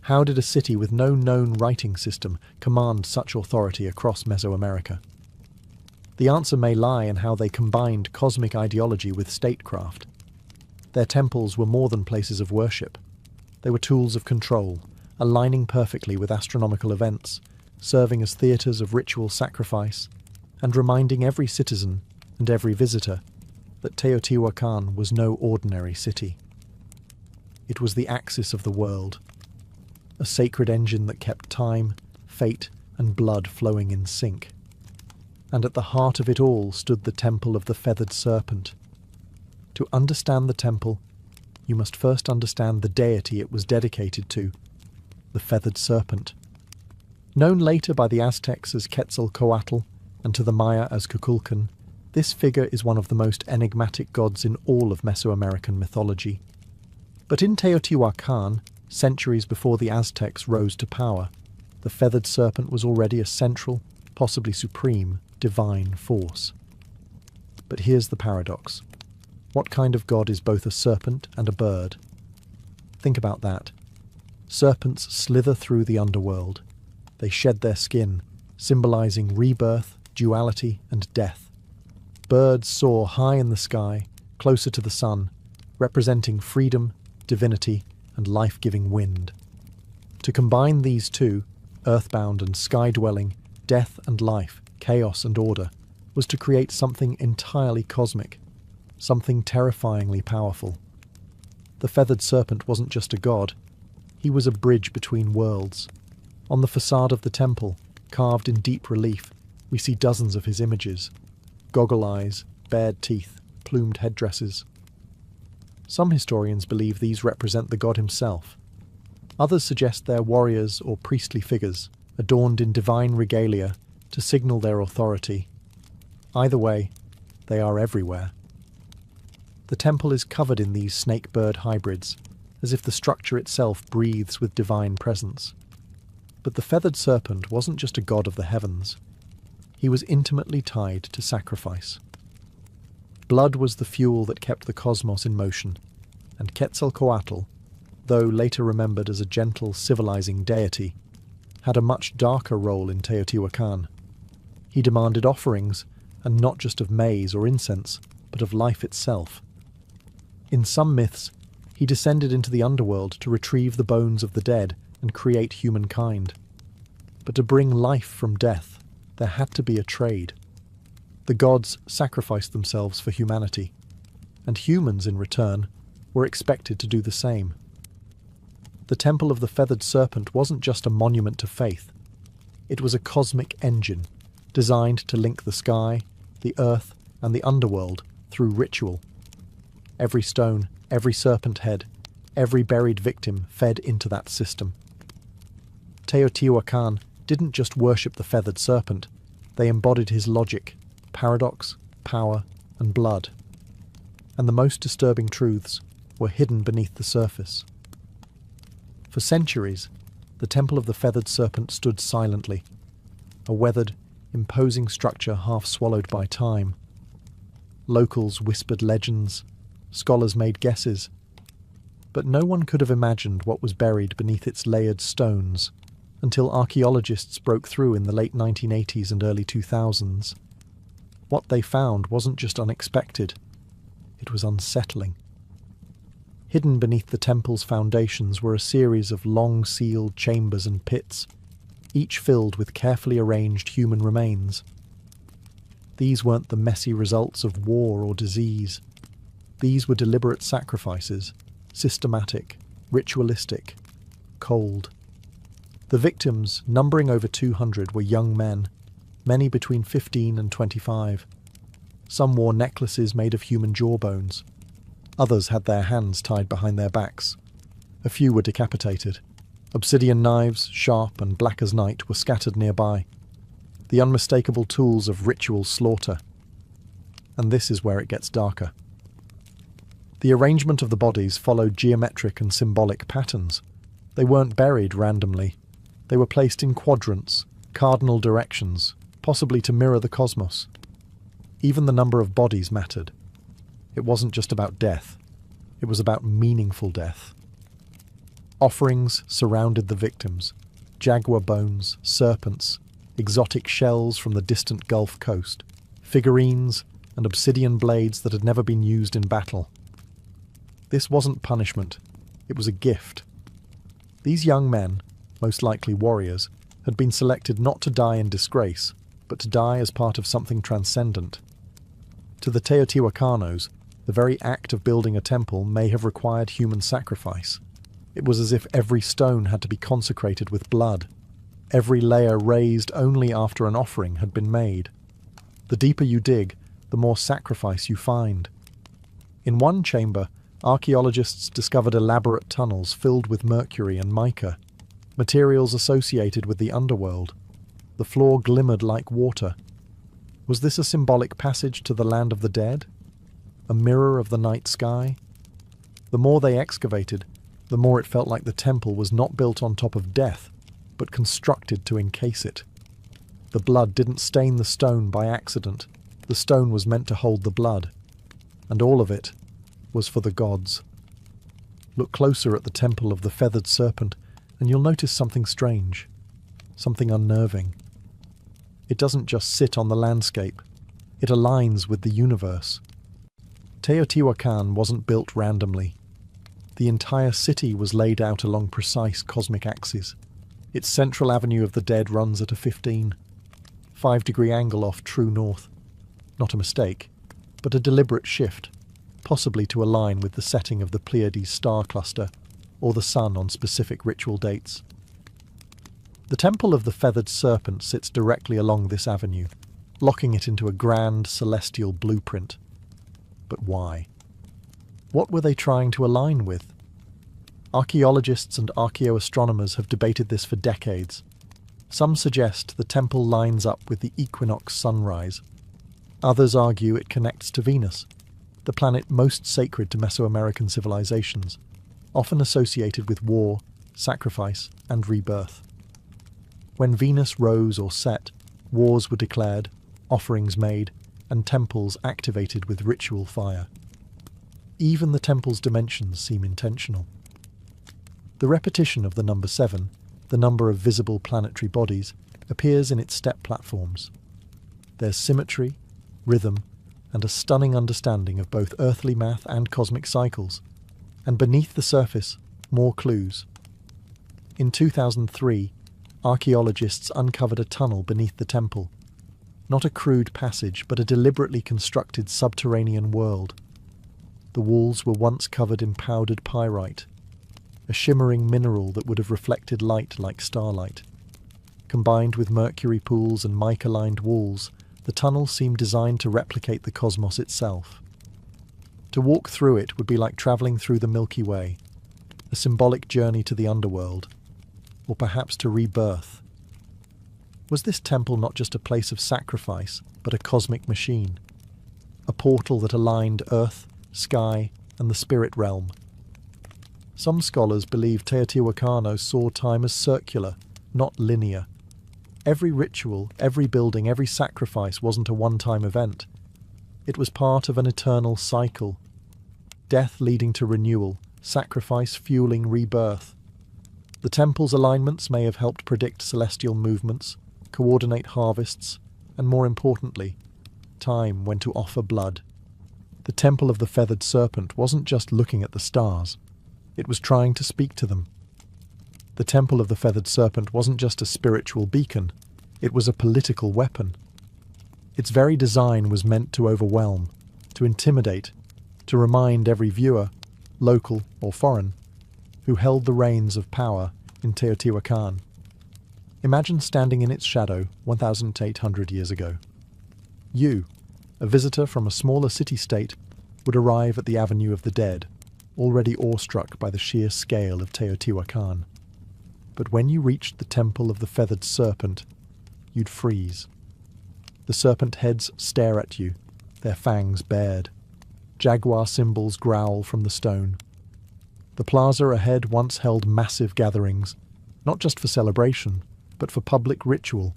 How did a city with no known writing system command such authority across Mesoamerica? The answer may lie in how they combined cosmic ideology with statecraft. Their temples were more than places of worship. They were tools of control, aligning perfectly with astronomical events, serving as theatres of ritual sacrifice, and reminding every citizen and every visitor that Teotihuacan was no ordinary city. It was the axis of the world, a sacred engine that kept time, fate, and blood flowing in sync. And at the heart of it all stood the Temple of the Feathered Serpent. To understand the temple, you must first understand the deity it was dedicated to, the Feathered Serpent. Known later by the Aztecs as Quetzalcoatl and to the Maya as Kukulkan, this figure is one of the most enigmatic gods in all of Mesoamerican mythology. But in Teotihuacan, centuries before the Aztecs rose to power, the Feathered Serpent was already a central, possibly supreme, divine force. But here's the paradox. What kind of god is both a serpent and a bird? Think about that. Serpents slither through the underworld. They shed their skin, symbolizing rebirth, duality, and death. Birds soar high in the sky, closer to the sun, representing freedom, divinity, and life-giving wind. To combine these two, earthbound and sky-dwelling, death and life, chaos and order, was to create something entirely cosmic, something terrifyingly powerful. The feathered serpent wasn't just a god, he was a bridge between worlds. On the facade of the temple, carved in deep relief, we see dozens of his images: goggle eyes, bared teeth, plumed headdresses. Some historians believe these represent the god himself. Others suggest they're warriors or priestly figures, adorned in divine regalia to signal their authority. Either way, they are everywhere. The temple is covered in these snake-bird hybrids, as if the structure itself breathes with divine presence. But the feathered serpent wasn't just a god of the heavens. He was intimately tied to sacrifice. Blood was the fuel that kept the cosmos in motion, and Quetzalcoatl, though later remembered as a gentle, civilizing deity, had a much darker role in Teotihuacan. He demanded offerings, and not just of maize or incense, but of life itself. In some myths, he descended into the underworld to retrieve the bones of the dead and create humankind. But to bring life from death, there had to be a trade. The gods sacrificed themselves for humanity, and humans, in return, were expected to do the same. The Temple of the Feathered Serpent wasn't just a monument to faith. It was a cosmic engine, designed to link the sky, the earth, and the underworld through ritual. Every stone, every serpent head, every buried victim fed into that system. Teotihuacan didn't just worship the feathered serpent, they embodied his logic, paradox, power, and blood. And the most disturbing truths were hidden beneath the surface. For centuries, the Temple of the Feathered Serpent stood silently, a weathered, imposing structure half swallowed by time. Locals whispered legends, scholars made guesses, but no one could have imagined what was buried beneath its layered stones until archaeologists broke through in the late 1980s and early 2000s. What they found wasn't just unexpected, it was unsettling. Hidden beneath the temple's foundations were a series of long-sealed chambers and pits, each filled with carefully arranged human remains. These weren't the messy results of war or disease. These were deliberate sacrifices, systematic, ritualistic, cold. The victims, numbering over 200, were young men, many between 15 and 25. Some wore necklaces made of human jawbones. Others had their hands tied behind their backs. A few were decapitated. Obsidian knives, sharp and black as night, were scattered nearby. The unmistakable tools of ritual slaughter. And this is where it gets darker. The arrangement of the bodies followed geometric and symbolic patterns. They weren't buried randomly. They were placed in quadrants, cardinal directions, possibly to mirror the cosmos. Even the number of bodies mattered. It wasn't just about death. It was about meaningful death. Offerings surrounded the victims: jaguar bones, serpents, exotic shells from the distant Gulf Coast, figurines, and obsidian blades that had never been used in battle. This wasn't punishment. It was a gift. These young men, most likely warriors, had been selected not to die in disgrace, but to die as part of something transcendent. To the Teotihuacanos, the very act of building a temple may have required human sacrifice. It was as if every stone had to be consecrated with blood, every layer raised only after an offering had been made. The deeper you dig, the more sacrifice you find. In one chamber, archaeologists discovered elaborate tunnels filled with mercury and mica, materials associated with the underworld. The floor glimmered like water. Was this a symbolic passage to the land of the dead? A mirror of the night sky? The more they excavated, the more it felt like the temple was not built on top of death, but constructed to encase it. The blood didn't stain the stone by accident. The stone was meant to hold the blood. And all of it was for the gods. Look closer at the Temple of the Feathered Serpent, and you'll notice something strange, something unnerving. It doesn't just sit on the landscape. It aligns with the universe. Teotihuacan wasn't built randomly. The entire city was laid out along precise cosmic axes. Its central avenue of the dead runs at a 5-degree angle off true north. Not a mistake, but a deliberate shift, possibly to align with the setting of the Pleiades star cluster or the sun on specific ritual dates. The Temple of the Feathered Serpent sits directly along this avenue, locking it into a grand celestial blueprint. But why? What were they trying to align with? Archaeologists and archaeoastronomers have debated this for decades. Some suggest the temple lines up with the equinox sunrise. Others argue it connects to Venus, the planet most sacred to Mesoamerican civilizations, often associated with war, sacrifice, and rebirth. When Venus rose or set, wars were declared, offerings made, and temples activated with ritual fire. Even the temple's dimensions seem intentional. The repetition of the number 7, the number of visible planetary bodies, appears in its step platforms. There's symmetry, rhythm, and a stunning understanding of both earthly math and cosmic cycles. And beneath the surface, more clues. In 2003, archaeologists uncovered a tunnel beneath the temple. Not a crude passage, but a deliberately constructed subterranean world. The walls were once covered in powdered pyrite, a shimmering mineral that would have reflected light like starlight. Combined with mercury pools and mica-lined walls, the tunnel seemed designed to replicate the cosmos itself. To walk through it would be like travelling through the Milky Way, a symbolic journey to the underworld, or perhaps to rebirth. Was this temple not just a place of sacrifice, but a cosmic machine? A portal that aligned earth, sky, and the spirit realm? Some scholars believe Teotihuacano saw time as circular, not linear. Every ritual, every building, every sacrifice wasn't a one-time event. It was part of an eternal cycle. Death leading to renewal, sacrifice fueling rebirth. The temple's alignments may have helped predict celestial movements, coordinate harvests, and more importantly, time when to offer blood. The Temple of the Feathered Serpent wasn't just looking at the stars. It was trying to speak to them. The Temple of the Feathered Serpent wasn't just a spiritual beacon, it was a political weapon. Its very design was meant to overwhelm, to intimidate, to remind every viewer, local or foreign, who held the reins of power in Teotihuacan. Imagine standing in its shadow 1,800 years ago. You, a visitor from a smaller city-state, would arrive at the Avenue of the Dead, already awestruck by the sheer scale of Teotihuacan. But when you reached the Temple of the Feathered Serpent, you'd freeze. The serpent heads stare at you, their fangs bared. Jaguar symbols growl from the stone. The plaza ahead once held massive gatherings, not just for celebration, but for public ritual.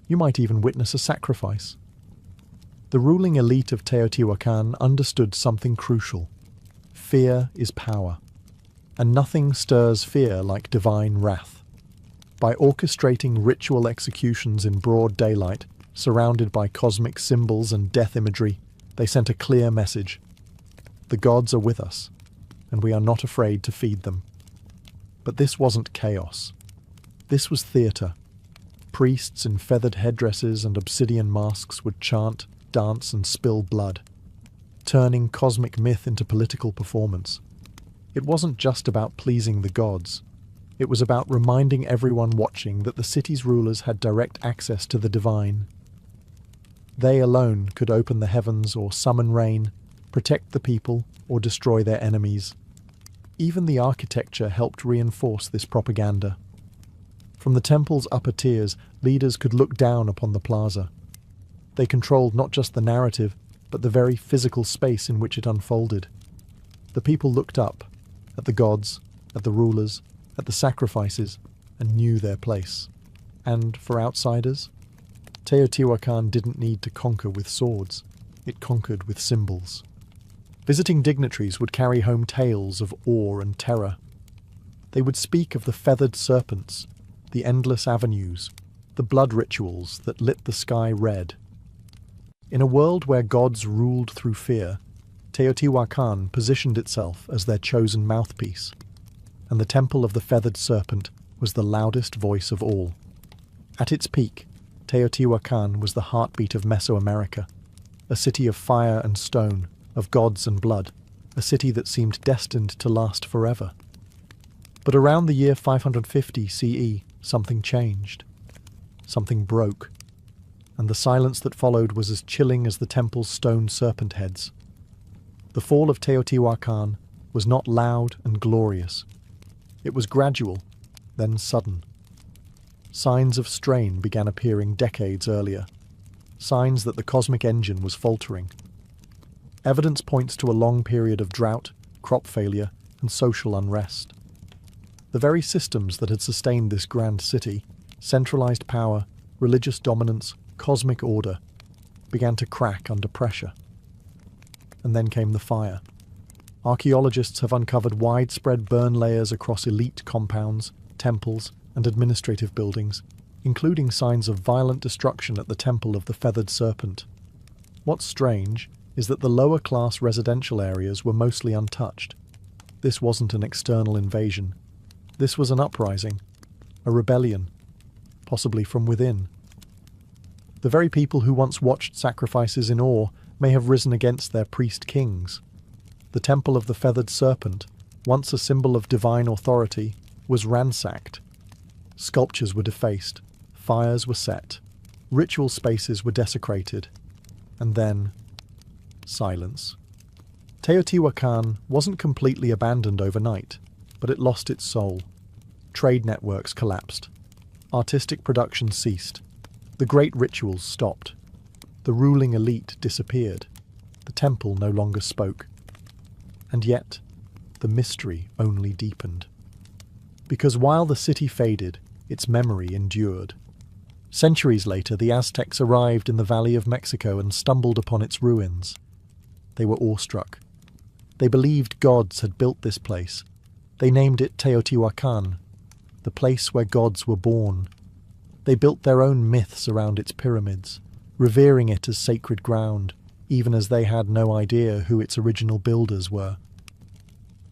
You might even witness a sacrifice. The ruling elite of Teotihuacan understood something crucial. Fear is power, and nothing stirs fear like divine wrath. By orchestrating ritual executions in broad daylight, surrounded by cosmic symbols and death imagery, they sent a clear message. The gods are with us, and we are not afraid to feed them. But this wasn't chaos. This was theatre. Priests in feathered headdresses and obsidian masks would chant, dance, and spill blood, turning cosmic myth into political performance. It wasn't just about pleasing the gods. It was about reminding everyone watching that the city's rulers had direct access to the divine. They alone could open the heavens or summon rain, protect the people, or destroy their enemies. Even the architecture helped reinforce this propaganda. From the temple's upper tiers, leaders could look down upon the plaza. They controlled not just the narrative, but the very physical space in which it unfolded. The people looked up, at the gods, at the rulers, at the sacrifices, and knew their place. And for outsiders, Teotihuacan didn't need to conquer with swords. It conquered with symbols. Visiting dignitaries would carry home tales of awe and terror. They would speak of the feathered serpents, the endless avenues, the blood rituals that lit the sky red. In a world where gods ruled through fear, Teotihuacan positioned itself as their chosen mouthpiece, and the Temple of the Feathered Serpent was the loudest voice of all. At its peak, Teotihuacan was the heartbeat of Mesoamerica, a city of fire and stone, of gods and blood, a city that seemed destined to last forever. But around the year 550 CE, something changed. Something broke, and the silence that followed was as chilling as the temple's stone serpent heads. The fall of Teotihuacan was not loud and glorious. It was gradual, then sudden. Signs of strain began appearing decades earlier, signs that the cosmic engine was faltering. Evidence points to a long period of drought, crop failure, and social unrest. The very systems that had sustained this grand city, centralized power, religious dominance, cosmic order, began to crack under pressure. And then came the fire. Archaeologists have uncovered widespread burn layers across elite compounds, temples, and administrative buildings, including signs of violent destruction at the Temple of the Feathered Serpent. What's strange is that the lower-class residential areas were mostly untouched. This wasn't an external invasion. This was an uprising, a rebellion, possibly from within. The very people who once watched sacrifices in awe may have risen against their priest-kings. The Temple of the Feathered Serpent, once a symbol of divine authority, was ransacked. Sculptures were defaced, fires were set, ritual spaces were desecrated, and then silence. Teotihuacan wasn't completely abandoned overnight, but it lost its soul. Trade networks collapsed. Artistic production ceased. The great rituals stopped. The ruling elite disappeared. The temple no longer spoke. And yet, the mystery only deepened. Because while the city faded, its memory endured. Centuries later, the Aztecs arrived in the Valley of Mexico and stumbled upon its ruins. They were awestruck. They believed gods had built this place. They named it Teotihuacan, the place where gods were born. They built their own myths around its pyramids, revering it as sacred ground, even as they had no idea who its original builders were.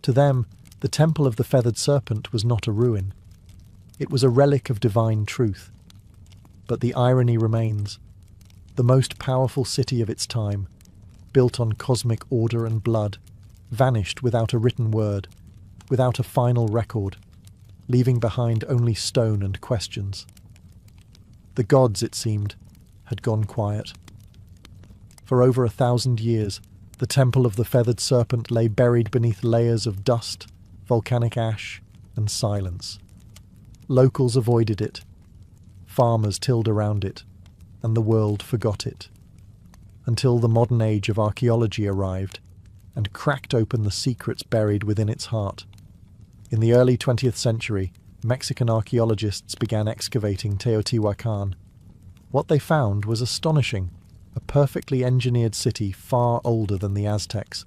To them, the Temple of the Feathered Serpent was not a ruin. It was a relic of divine truth. But the irony remains. The most powerful city of its time, built on cosmic order and blood, vanished without a written word, without a final record, leaving behind only stone and questions. The gods, it seemed, had gone quiet. For over 1,000 years, the Temple of the Feathered Serpent lay buried beneath layers of dust, volcanic ash, and silence. Locals avoided it. Farmers tilled around it, and the world forgot it. Until the modern age of archaeology arrived and cracked open the secrets buried within its heart. In the early 20th century, Mexican archaeologists began excavating Teotihuacan. What they found was astonishing, a perfectly engineered city far older than the Aztecs.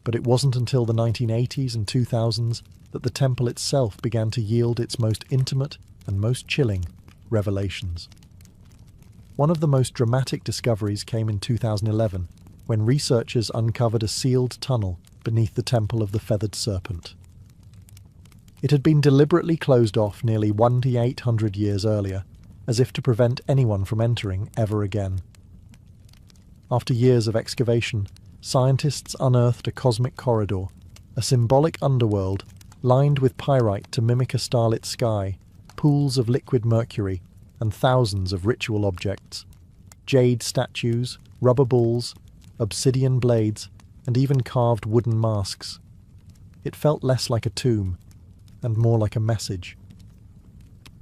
But it wasn't until the 1980s and 2000s that the temple itself began to yield its most intimate and most chilling revelations. One of the most dramatic discoveries came in 2011, when researchers uncovered a sealed tunnel beneath the Temple of the Feathered Serpent. It had been deliberately closed off nearly 1,800 years earlier, as if to prevent anyone from entering ever again. After years of excavation, scientists unearthed a cosmic corridor, a symbolic underworld lined with pyrite to mimic a starlit sky, pools of liquid mercury, and thousands of ritual objects. Jade statues, rubber balls, obsidian blades, and even carved wooden masks. It felt less like a tomb, and more like a message.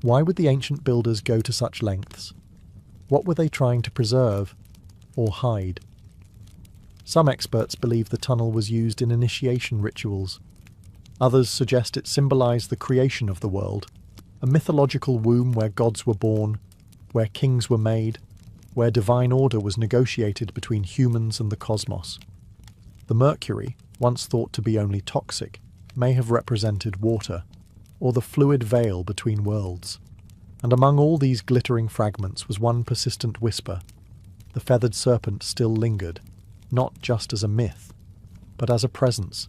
Why would the ancient builders go to such lengths? What were they trying to preserve, or hide? Some experts believe the tunnel was used in initiation rituals. Others suggest it symbolized the creation of the world, a mythological womb where gods were born, where kings were made, where divine order was negotiated between humans and the cosmos. The mercury, once thought to be only toxic, may have represented water, or the fluid veil between worlds. And among all these glittering fragments was one persistent whisper. The feathered serpent still lingered, not just as a myth, but as a presence,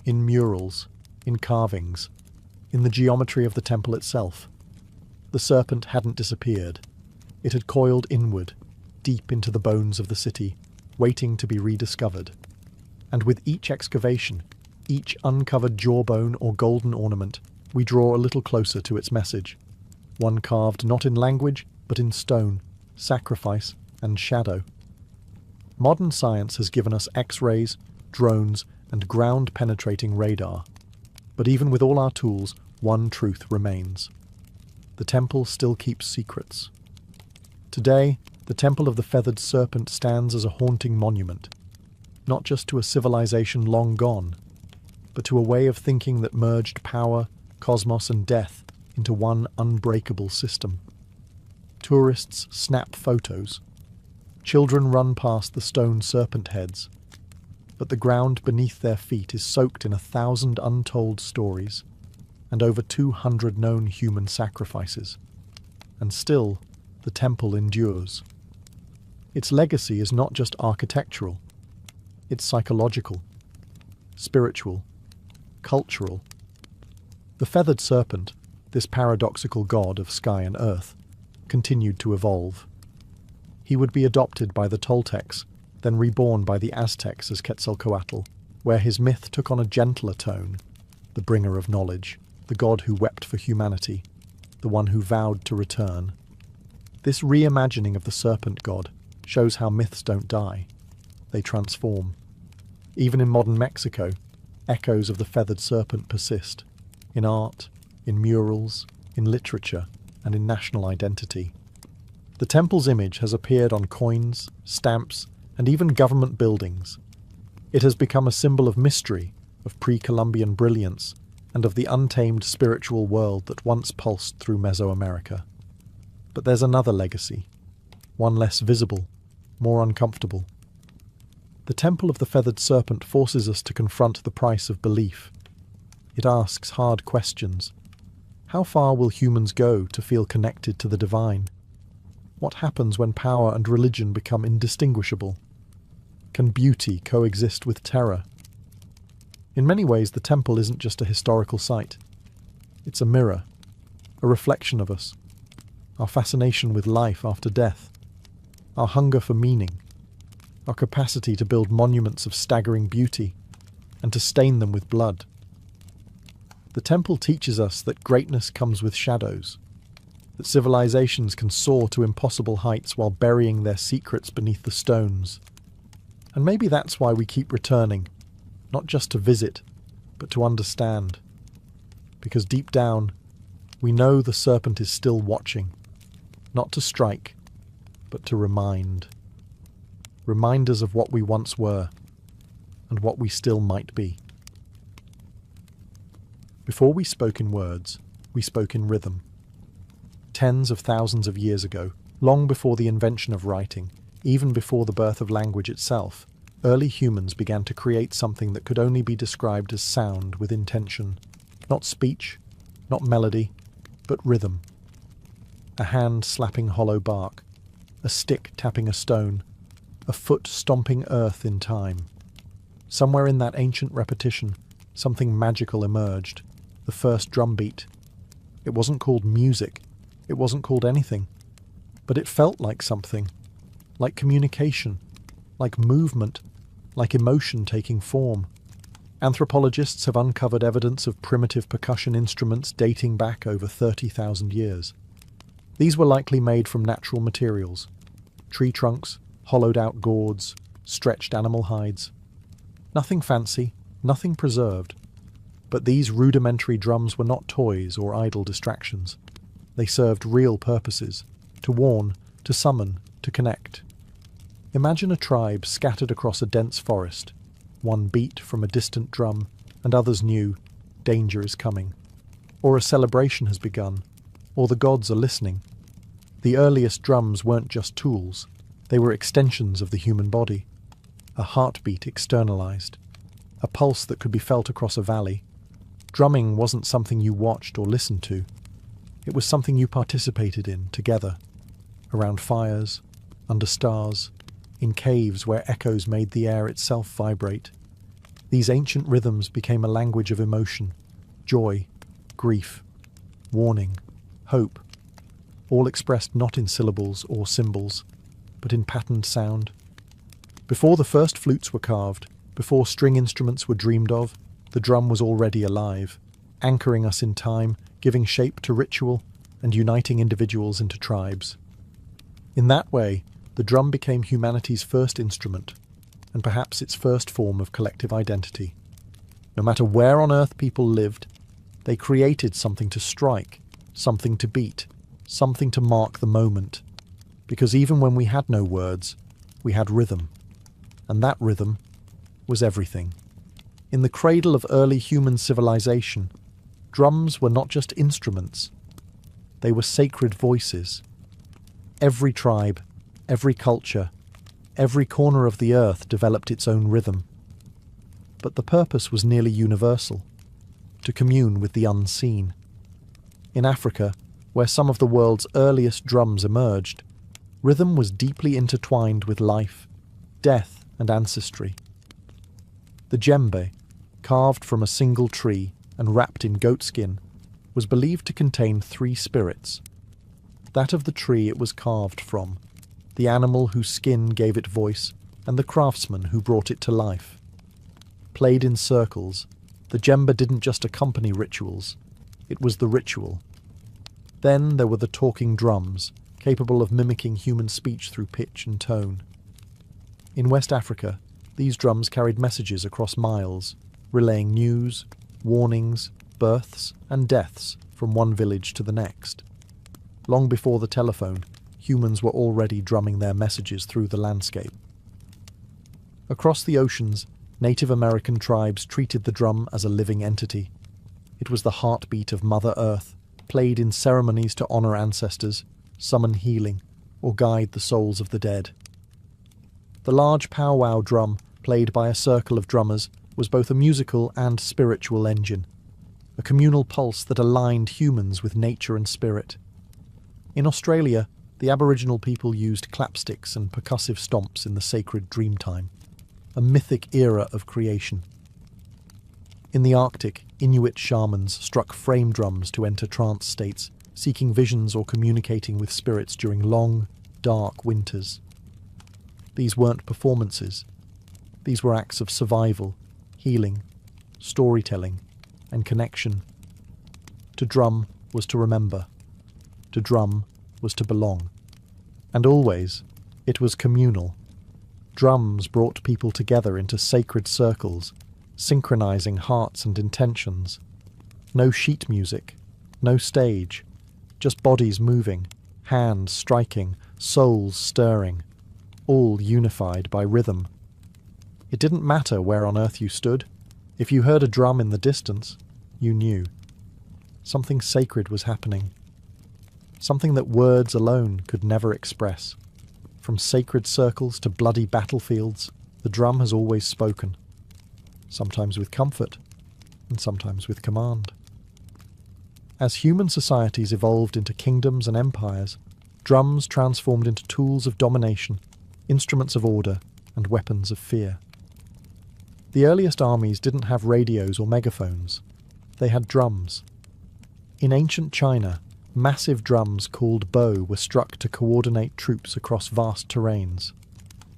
in murals, in carvings, in the geometry of the temple itself. The serpent hadn't disappeared. It had coiled inward, deep into the bones of the city, waiting to be rediscovered. And with each excavation, each uncovered jawbone or golden ornament, we draw a little closer to its message. One carved not in language, but in stone, sacrifice, and shadow. Modern science has given us X-rays, drones, and ground-penetrating radar. But even with all our tools, one truth remains. The temple still keeps secrets. Today, the Temple of the Feathered Serpent stands as a haunting monument, not just to a civilization long gone, but to a way of thinking that merged power, cosmos, and death into one unbreakable system. Tourists snap photos. Children run past the stone serpent heads. But the ground beneath their feet is soaked in 1,000 untold stories and over 200 known human sacrifices. And still, the temple endures. Its legacy is not just architectural. It's psychological, spiritual, cultural. The feathered serpent, this paradoxical god of sky and earth, continued to evolve. He would be adopted by the Toltecs, then reborn by the Aztecs as Quetzalcoatl, where his myth took on a gentler tone, the bringer of knowledge, the god who wept for humanity, the one who vowed to return. This reimagining of the serpent god shows how myths don't die. They transform. Even in modern Mexico, echoes of the feathered serpent persist, in art, in murals, in literature, and in national identity. The temple's image has appeared on coins, stamps, and even government buildings. It has become a symbol of mystery, of pre-Columbian brilliance, and of the untamed spiritual world that once pulsed through Mesoamerica. But there's another legacy, one less visible, more uncomfortable. The Temple of the Feathered Serpent forces us to confront the price of belief. It asks hard questions. How far will humans go to feel connected to the divine? What happens when power and religion become indistinguishable? Can beauty coexist with terror? In many ways, the temple isn't just a historical site. It's a mirror, a reflection of us, our fascination with life after death, our hunger for meaning, our capacity to build monuments of staggering beauty and to stain them with blood. The temple teaches us that greatness comes with shadows, that civilizations can soar to impossible heights while burying their secrets beneath the stones. And maybe that's why we keep returning, not just to visit, but to understand. Because deep down, we know the serpent is still watching, not to strike, but to remind. Reminders of what we once were, and what we still might be. Before we spoke in words, we spoke in rhythm. Tens of thousands of years ago, long before the invention of writing, even before the birth of language itself, early humans began to create something that could only be described as sound with intention. Not speech, not melody, but rhythm. A hand slapping hollow bark, a stick tapping a stone, a foot stomping earth in time. Somewhere in that ancient repetition, something magical emerged, the first drumbeat. It wasn't called music, it wasn't called anything, but it felt like something, like communication, like movement, like emotion taking form. Anthropologists have uncovered evidence of primitive percussion instruments dating back over 30,000 years. These were likely made from natural materials, tree trunks, hollowed-out gourds, stretched animal hides. Nothing fancy, nothing preserved. But these rudimentary drums were not toys or idle distractions. They served real purposes, to warn, to summon, to connect. Imagine a tribe scattered across a dense forest. One beat from a distant drum, and others knew, danger is coming. Or a celebration has begun, or the gods are listening. The earliest drums weren't just tools, they were extensions of the human body. A heartbeat externalized, a pulse that could be felt across a valley. Drumming wasn't something you watched or listened to. It was something you participated in together, around fires, under stars, in caves where echoes made the air itself vibrate. These ancient rhythms became a language of emotion, joy, grief, warning, hope, all expressed not in syllables or symbols, but in patterned sound. Before the first flutes were carved, before string instruments were dreamed of, the drum was already alive, anchoring us in time, giving shape to ritual, and uniting individuals into tribes. In that way, the drum became humanity's first instrument, and perhaps its first form of collective identity. No matter where on earth people lived, they created something to strike, something to beat, something to mark the moment. Because even when we had no words, we had rhythm. And that rhythm was everything. In the cradle of early human civilization, drums were not just instruments. They were sacred voices. Every tribe, every culture, every corner of the earth developed its own rhythm. But the purpose was nearly universal, to commune with the unseen. In Africa, where some of the world's earliest drums emerged, rhythm was deeply intertwined with life, death, and ancestry. The djembe, carved from a single tree and wrapped in goatskin, was believed to contain three spirits: that of the tree it was carved from, the animal whose skin gave it voice, and the craftsman who brought it to life. Played in circles, the djembe didn't just accompany rituals, it was the ritual. Then there were the talking drums, capable of mimicking human speech through pitch and tone. In West Africa, these drums carried messages across miles, relaying news, warnings, births, and deaths from one village to the next. Long before the telephone, humans were already drumming their messages through the landscape. Across the oceans, Native American tribes treated the drum as a living entity. It was the heartbeat of Mother Earth, played in ceremonies to honor ancestors, summon healing, or guide the souls of the dead. The large powwow drum, played by a circle of drummers, was both a musical and spiritual engine, a communal pulse that aligned humans with nature and spirit. In Australia, the Aboriginal people used clapsticks and percussive stomps in the sacred dreamtime, a mythic era of creation. In the Arctic, Inuit shamans struck frame drums to enter trance states, seeking visions or communicating with spirits during long, dark winters. These weren't performances. These were acts of survival, healing, storytelling, and connection. To drum was to remember. To drum was to belong. And always, it was communal. Drums brought people together into sacred circles, synchronizing hearts and intentions. No sheet music, no stage, just bodies moving, hands striking, souls stirring, all unified by rhythm. It didn't matter where on earth you stood. If you heard a drum in the distance, you knew. Something sacred was happening. Something that words alone could never express. From sacred circles to bloody battlefields, the drum has always spoken. Sometimes with comfort, and sometimes with command. As human societies evolved into kingdoms and empires, drums transformed into tools of domination, instruments of order, and weapons of fear. The earliest armies didn't have radios or megaphones. They had drums. In ancient China, massive drums called bo were struck to coordinate troops across vast terrains.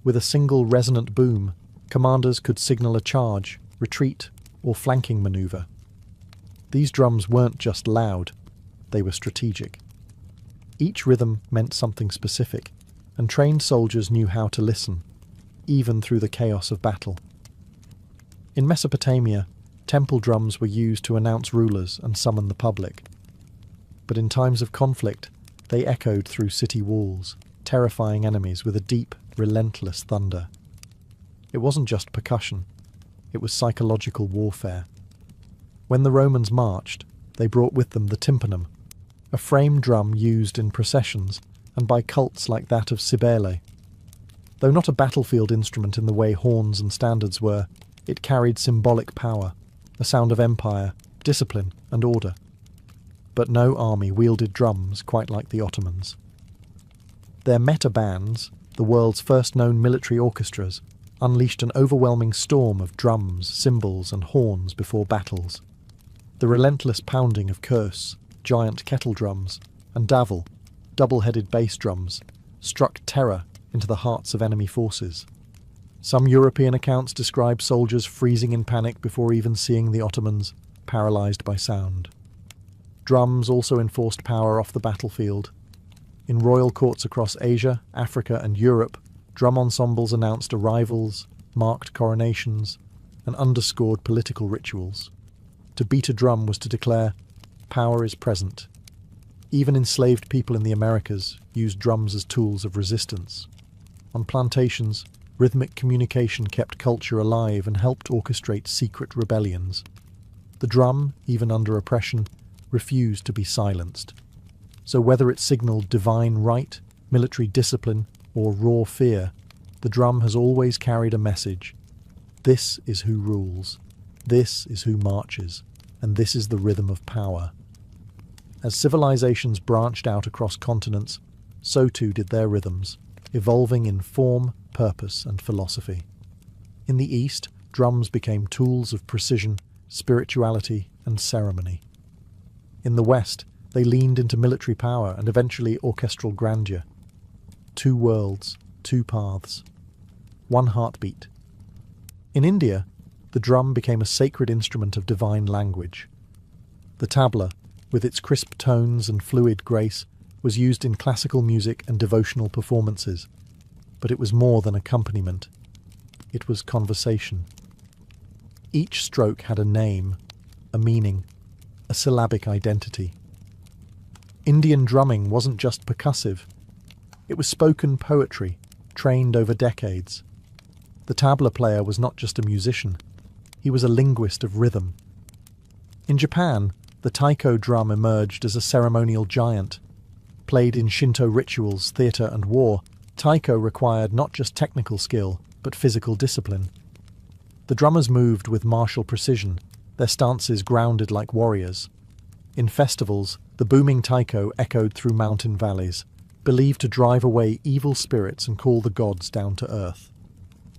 With a single resonant boom, commanders could signal a charge, retreat, or flanking maneuver. These drums weren't just loud, they were strategic. Each rhythm meant something specific, and trained soldiers knew how to listen, even through the chaos of battle. In Mesopotamia, temple drums were used to announce rulers and summon the public. But in times of conflict, they echoed through city walls, terrifying enemies with a deep, relentless thunder. It wasn't just percussion, it was psychological warfare. When the Romans marched, they brought with them the tympanum, a frame drum used in processions and by cults like that of Cybele. Though not a battlefield instrument in the way horns and standards were, it carried symbolic power, a sound of empire, discipline, and order. But no army wielded drums quite like the Ottomans. Their meta bands, the world's first known military orchestras, unleashed an overwhelming storm of drums, cymbals, and horns before battles. The relentless pounding of curse, giant kettle drums, and davul, double-headed bass drums, struck terror into the hearts of enemy forces. Some European accounts describe soldiers freezing in panic before even seeing the Ottomans, paralysed by sound. Drums also enforced power off the battlefield. In royal courts across Asia, Africa, and Europe, drum ensembles announced arrivals, marked coronations, and underscored political rituals. To beat a drum was to declare, "Power is present." Even enslaved people in the Americas used drums as tools of resistance. On plantations, rhythmic communication kept culture alive and helped orchestrate secret rebellions. The drum, even under oppression, refused to be silenced. So whether it signaled divine right, military discipline, or raw fear, the drum has always carried a message. This is who rules. This is who marches. And this is the rhythm of power. As civilizations branched out across continents, so too did their rhythms, evolving in form, purpose, and philosophy. In the East, drums became tools of precision, spirituality, and ceremony. In the West, they leaned into military power and eventually orchestral grandeur. Two worlds, two paths, one heartbeat. In India, the drum became a sacred instrument of divine language. The tabla, with its crisp tones and fluid grace, was used in classical music and devotional performances, but it was more than accompaniment. It was conversation. Each stroke had a name, a meaning, a syllabic identity. Indian drumming wasn't just percussive. It was spoken poetry, trained over decades. The tabla player was not just a musician. He was a linguist of rhythm. In Japan, the taiko drum emerged as a ceremonial giant. Played in Shinto rituals, theatre and war, taiko required not just technical skill, but physical discipline. The drummers moved with martial precision, their stances grounded like warriors. In festivals, the booming taiko echoed through mountain valleys, believed to drive away evil spirits and call the gods down to earth.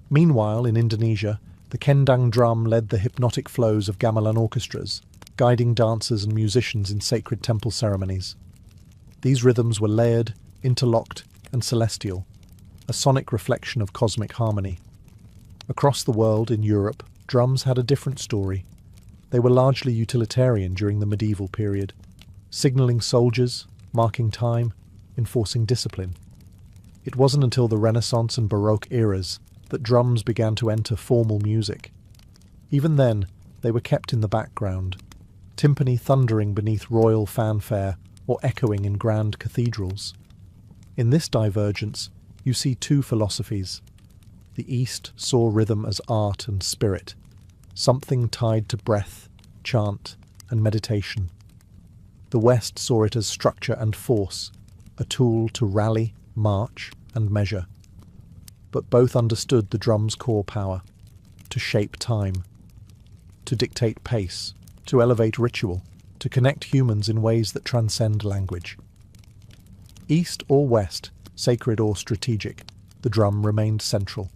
Meanwhile, in Indonesia, the kendang drum led the hypnotic flows of gamelan orchestras, guiding dancers and musicians in sacred temple ceremonies. These rhythms were layered, interlocked, and celestial, a sonic reflection of cosmic harmony. Across the world, in Europe, drums had a different story. They were largely utilitarian during the medieval period, signalling soldiers, marking time, enforcing discipline. It wasn't until the Renaissance and Baroque eras that drums began to enter formal music. Even then, they were kept in the background, timpani thundering beneath royal fanfare or echoing in grand cathedrals. In this divergence, you see two philosophies. The East saw rhythm as art and spirit, something tied to breath, chant, and meditation. The West saw it as structure and force, a tool to rally, march, and measure. But both understood the drum's core power, to shape time, to dictate pace, to elevate ritual, to connect humans in ways that transcend language. East or West, sacred or strategic, the drum remained central.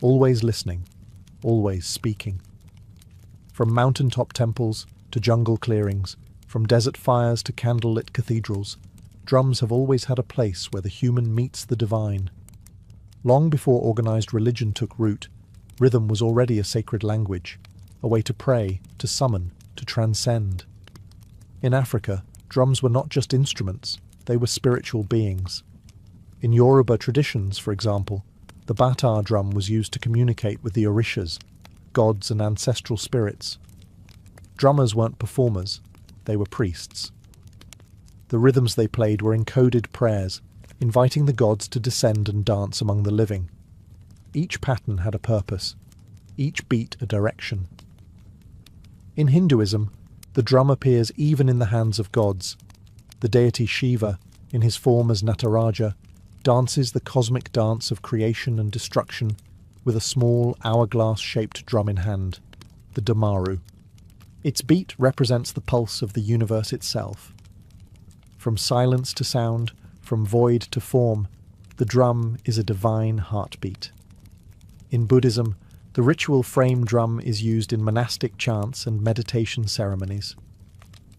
Always listening, always speaking. From mountaintop temples to jungle clearings, from desert fires to candlelit cathedrals, drums have always had a place where the human meets the divine. Long before organized religion took root, rhythm was already a sacred language, a way to pray, to summon, to transcend. In Africa, drums were not just instruments, they were spiritual beings. In Yoruba traditions, for example, the bata drum was used to communicate with the orishas, gods and ancestral spirits. Drummers weren't performers, they were priests. The rhythms they played were encoded prayers, inviting the gods to descend and dance among the living. Each pattern had a purpose, each beat a direction. In Hinduism, the drum appears even in the hands of gods. The deity Shiva, in his form as Nataraja, dances the cosmic dance of creation and destruction with a small hourglass-shaped drum in hand, the damaru. Its beat represents the pulse of the universe itself. From silence to sound, from void to form, the drum is a divine heartbeat. In Buddhism, The ritual frame drum is used in monastic chants and meditation ceremonies.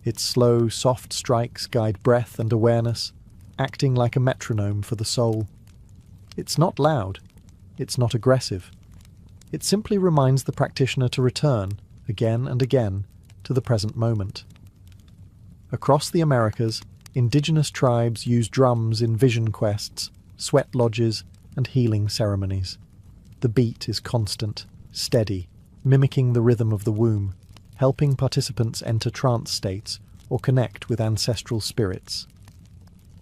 Its slow, soft strikes guide breath and awareness, acting like a metronome for the soul. It's not loud. It's not aggressive. It simply reminds the practitioner to return, again and again, to the present moment. Across the Americas, indigenous tribes use drums in vision quests, sweat lodges, and healing ceremonies. The beat is constant, steady, mimicking the rhythm of the womb, helping participants enter trance states or connect with ancestral spirits.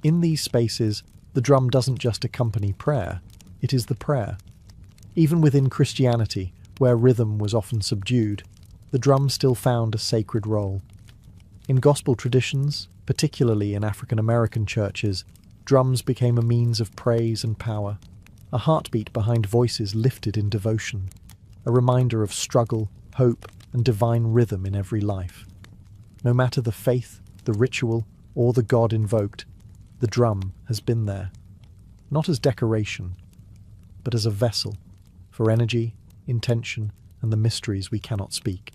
In these spaces, the drum doesn't just accompany prayer, it is the prayer. Even within Christianity, where rhythm was often subdued, the drum still found a sacred role. In gospel traditions, particularly in African American churches, drums became a means of praise and power, a heartbeat behind voices lifted in devotion, a reminder of struggle, hope, and divine rhythm in every life. No matter the faith, the ritual, or the God invoked, the drum has been there, not as decoration, but as a vessel for energy, intention, and the mysteries we cannot speak.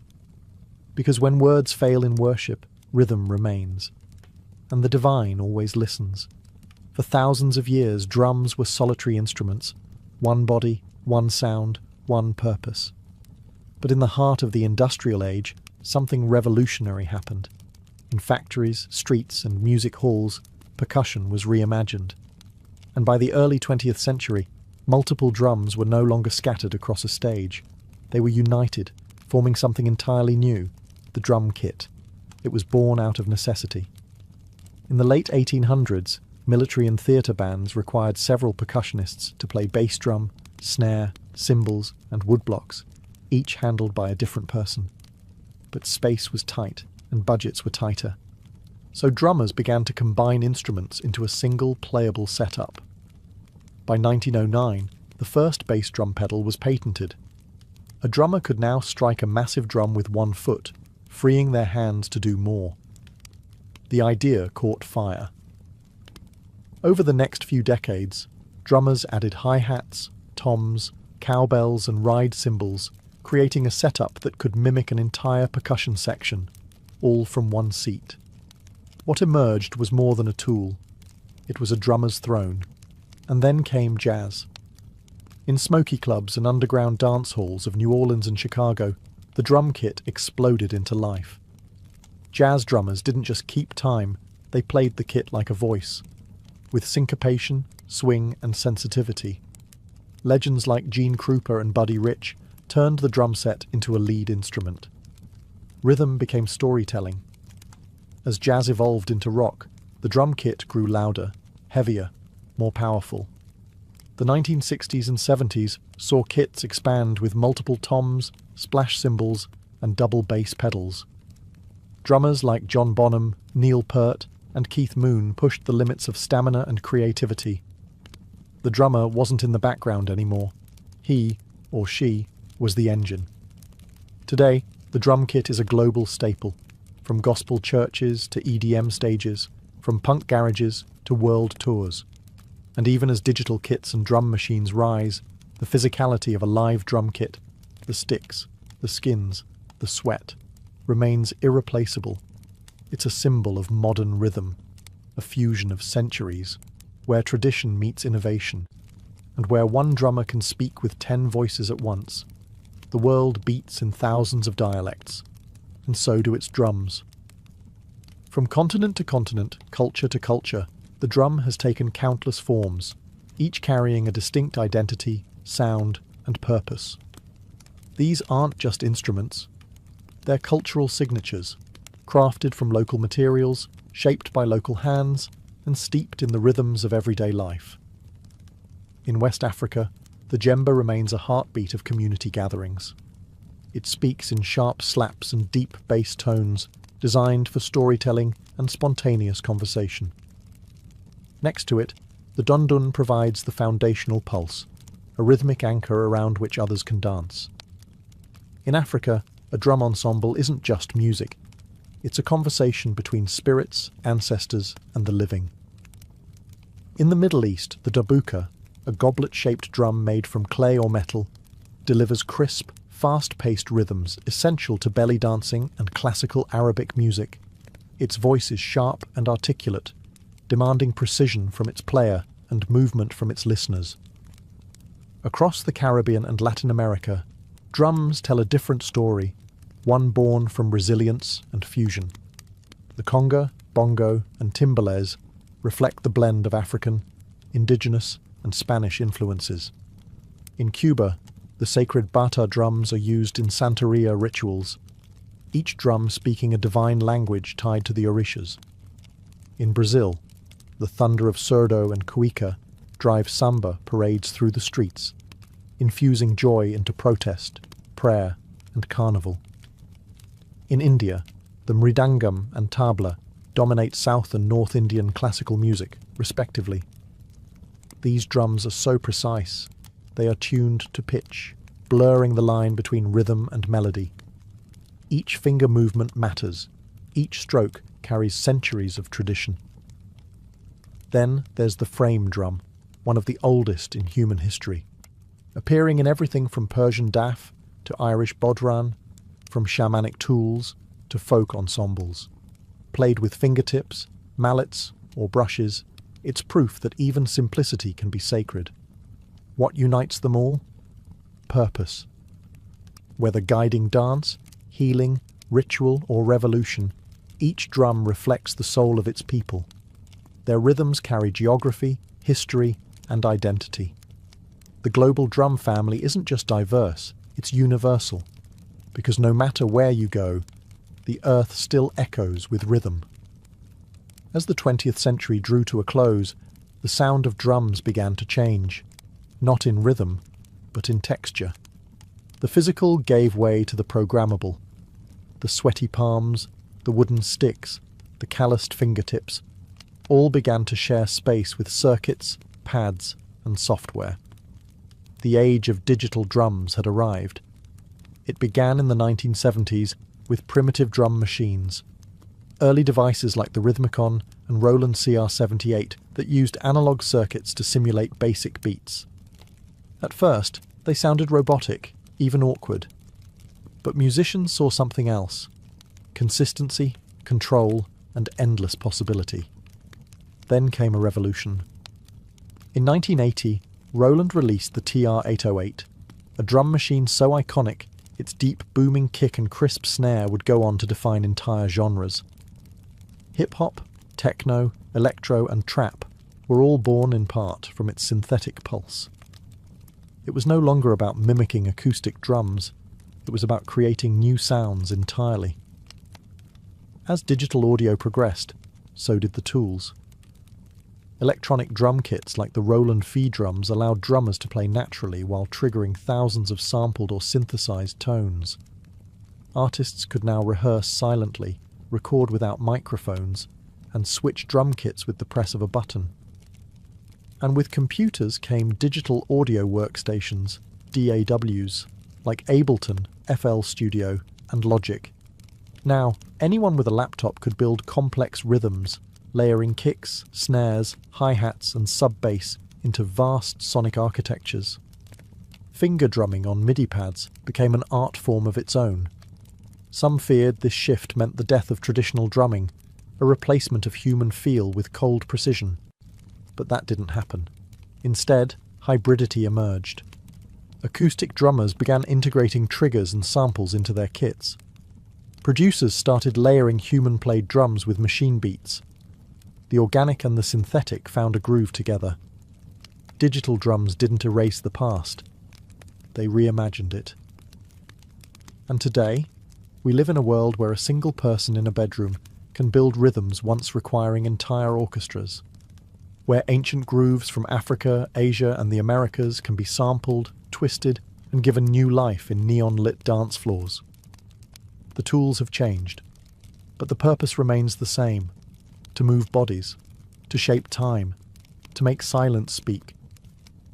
Because when words fail in worship, rhythm remains, and the divine always listens. For thousands of years, drums were solitary instruments, one body, one sound, one purpose. But in the heart of the industrial age, something revolutionary happened. In factories, streets, and music halls, percussion was reimagined. And by the early 20th century, multiple drums were no longer scattered across a stage. They were united, forming something entirely new, the drum kit. It was born out of necessity. In the late 1800s, military and theatre bands required several percussionists to play bass drum, snare, cymbals, and woodblocks, each handled by a different person. But space was tight, and budgets were tighter. So drummers began to combine instruments into a single playable setup. By 1909, the first bass drum pedal was patented. A drummer could now strike a massive drum with one foot, freeing their hands to do more. The idea caught fire. Over the next few decades, drummers added hi-hats, toms, cowbells, and ride cymbals, creating a setup that could mimic an entire percussion section, all from one seat. What emerged was more than a tool. It was a drummer's throne. And then came jazz. In smoky clubs and underground dance halls of New Orleans and Chicago, the drum kit exploded into life. Jazz drummers didn't just keep time, they played the kit like a voice, with syncopation, swing, and sensitivity. Legends like Gene Krupa and Buddy Rich turned the drum set into a lead instrument. Rhythm became storytelling. As jazz evolved into rock, the drum kit grew louder, heavier, more powerful. The 1960s and 70s saw kits expand with multiple toms, splash cymbals, and double bass pedals. Drummers like John Bonham, Neil Peart, and Keith Moon pushed the limits of stamina and creativity. The drummer wasn't in the background anymore. He, or she, was the engine. Today, the drum kit is a global staple, from gospel churches to EDM stages, from punk garages to world tours. And even as digital kits and drum machines rise, the physicality of a live drum kit, the sticks, the skins, the sweat, remains irreplaceable. It's a symbol of modern rhythm, a fusion of centuries, where tradition meets innovation, and where one drummer can speak with 10 voices at once. The world beats in thousands of dialects, and so do its drums. From continent to continent, culture to culture, the drum has taken countless forms, each carrying a distinct identity, sound, and purpose. These aren't just instruments. They're cultural signatures, crafted from local materials, shaped by local hands, and steeped in the rhythms of everyday life. In West Africa, the djembe remains a heartbeat of community gatherings. It speaks in sharp slaps and deep bass tones, designed for storytelling and spontaneous conversation. Next to it, the dundun provides the foundational pulse, a rhythmic anchor around which others can dance. In Africa, a drum ensemble isn't just music. It's a conversation between spirits, ancestors, and the living. In the Middle East, the darbuka, a goblet-shaped drum made from clay or metal, delivers crisp, fast-paced rhythms essential to belly dancing and classical Arabic music. Its voice is sharp and articulate, demanding precision from its player and movement from its listeners. Across the Caribbean and Latin America, drums tell a different story, one born from resilience and fusion. The conga, bongo, and timbales reflect the blend of African, indigenous, and Spanish influences. In Cuba, the sacred bata drums are used in Santeria rituals, each drum speaking a divine language tied to the orishas. In Brazil, the thunder of surdo and cuica drive samba parades through the streets, infusing joy into protest, prayer, and carnival. In India, the mridangam and tabla dominate South and North Indian classical music, respectively. These drums are so precise, they are tuned to pitch, blurring the line between rhythm and melody. Each finger movement matters, each stroke carries centuries of tradition. Then there's the frame drum, one of the oldest in human history, appearing in everything from Persian daf to Irish bodhran, from shamanic tools to folk ensembles. Played with fingertips, mallets, or brushes, it's proof that even simplicity can be sacred. What unites them all? Purpose. Whether guiding dance, healing, ritual, or revolution, each drum reflects the soul of its people. Their rhythms carry geography, history, and identity. The global drum family isn't just diverse, it's universal, because no matter where you go, the earth still echoes with rhythm. As the 20th century drew to a close, the sound of drums began to change, not in rhythm, but in texture. The physical gave way to the programmable. The sweaty palms, the wooden sticks, the calloused fingertips, all began to share space with circuits, pads, and software. The age of digital drums had arrived. It began in the 1970s with primitive drum machines. Early devices like the Rhythmicon and Roland CR78 that used analog circuits to simulate basic beats. At first, they sounded robotic, even awkward. But musicians saw something else: consistency, control, and endless possibility. Then came a revolution. In 1980, Roland released the TR-808, a drum machine so iconic its deep booming kick and crisp snare would go on to define entire genres. Hip-hop, techno, electro, and trap were all born in part from its synthetic pulse. It was no longer about mimicking acoustic drums, it was about creating new sounds entirely. As digital audio progressed, so did the tools. Electronic drum kits like the Roland Fee drums allowed drummers to play naturally while triggering thousands of sampled or synthesized tones. Artists could now rehearse silently, record without microphones, and switch drum kits with the press of a button. And with computers came digital audio workstations, DAWs, like Ableton, FL Studio, and Logic. Now, anyone with a laptop could build complex rhythms, layering kicks, snares, hi-hats, and sub-bass into vast sonic architectures. Finger drumming on MIDI pads became an art form of its own. Some feared this shift meant the death of traditional drumming, a replacement of human feel with cold precision. But that didn't happen. Instead, hybridity emerged. Acoustic drummers began integrating triggers and samples into their kits. Producers started layering human-played drums with machine beats. The organic and the synthetic found a groove together. Digital drums didn't erase the past. They reimagined it. And today, we live in a world where a single person in a bedroom can build rhythms once requiring entire orchestras. Where ancient grooves from Africa, Asia, and the Americas can be sampled, twisted, and given new life in neon-lit dance floors. The tools have changed, but the purpose remains the same: to move bodies, to shape time, to make silence speak.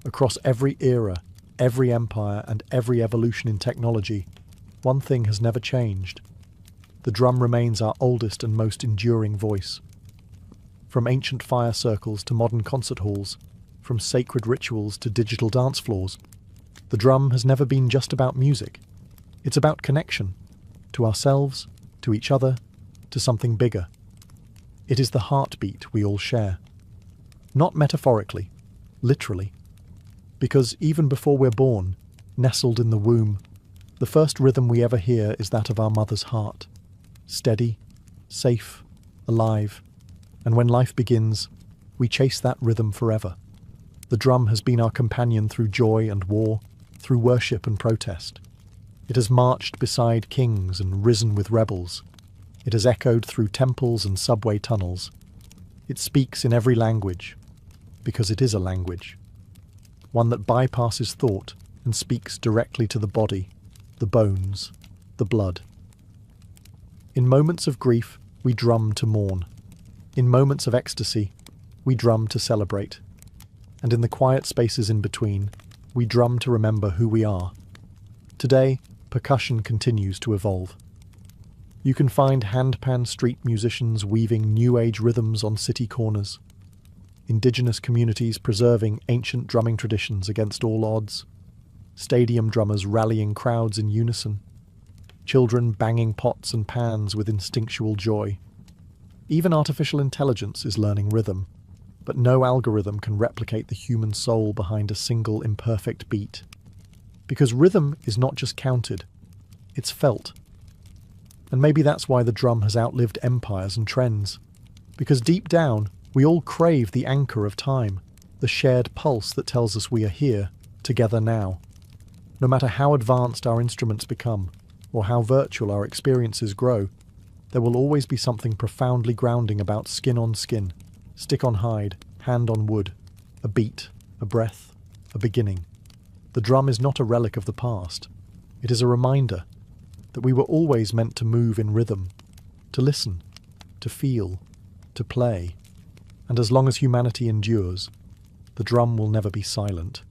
Across every era, every empire, and every evolution in technology, one thing has never changed. The drum remains our oldest and most enduring voice. From ancient fire circles to modern concert halls, from sacred rituals to digital dance floors, The drum has never been just about music. It's about connection, to ourselves, to each other, to something bigger. It is the heartbeat we all share. Not metaphorically, literally. Because even before we're born, nestled in the womb, the first rhythm we ever hear is that of our mother's heart. Steady, safe, alive. And when life begins, we chase that rhythm forever. The drum has been our companion through joy and war, through worship and protest. It has marched beside kings and risen with rebels. It has echoed through temples and subway tunnels. It speaks in every language, because it is a language. One that bypasses thought and speaks directly to the body, the bones, the blood. In moments of grief, we drum to mourn. In moments of ecstasy, we drum to celebrate. And in the quiet spaces in between, we drum to remember who we are. Today, percussion continues to evolve. You can find handpan street musicians weaving new age rhythms on city corners. Indigenous communities preserving ancient drumming traditions against all odds. Stadium drummers rallying crowds in unison. Children banging pots and pans with instinctual joy. Even artificial intelligence is learning rhythm, but no algorithm can replicate the human soul behind a single imperfect beat. Because rhythm is not just counted, it's felt. And maybe that's why the drum has outlived empires and trends. Because deep down, we all crave the anchor of time, the shared pulse that tells us we are here, together now. No matter how advanced our instruments become, or how virtual our experiences grow, there will always be something profoundly grounding about skin on skin, stick on hide, hand on wood, a beat, a breath, a beginning. The drum is not a relic of the past. It is a reminder that we were always meant to move in rhythm, to listen, to feel, to play. And as long as humanity endures, the drum will never be silent.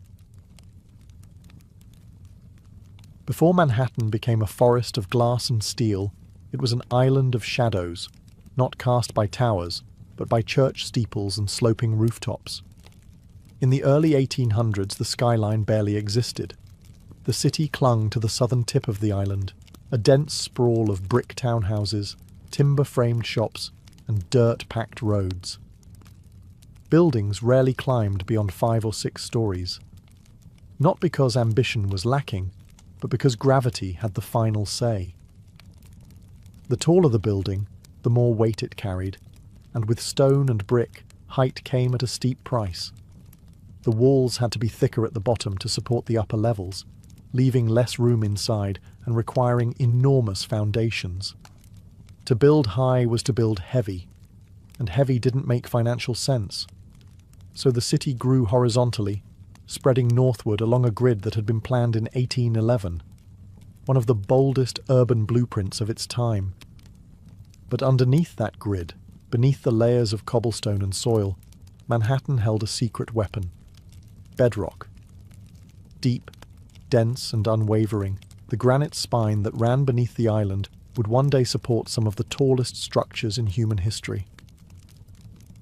Before Manhattan became a forest of glass and steel, it was an island of shadows, not cast by towers, but by church steeples and sloping rooftops. In the early 1800s, the skyline barely existed. The city clung to the southern tip of the island, a dense sprawl of brick townhouses, timber-framed shops, and dirt-packed roads. Buildings rarely climbed beyond 5 or 6 stories. Not because ambition was lacking, but because gravity had the final say. The taller the building, the more weight it carried, and with stone and brick, height came at a steep price. The walls had to be thicker at the bottom to support the upper levels, leaving less room inside and requiring enormous foundations. To build high was to build heavy, and heavy didn't make financial sense. So the city grew horizontally, spreading northward along a grid that had been planned in 1811, one of the boldest urban blueprints of its time. But underneath that grid, beneath the layers of cobblestone and soil, Manhattan held a secret weapon: bedrock. Deep, dense and unwavering, the granite spine that ran beneath the island would one day support some of the tallest structures in human history.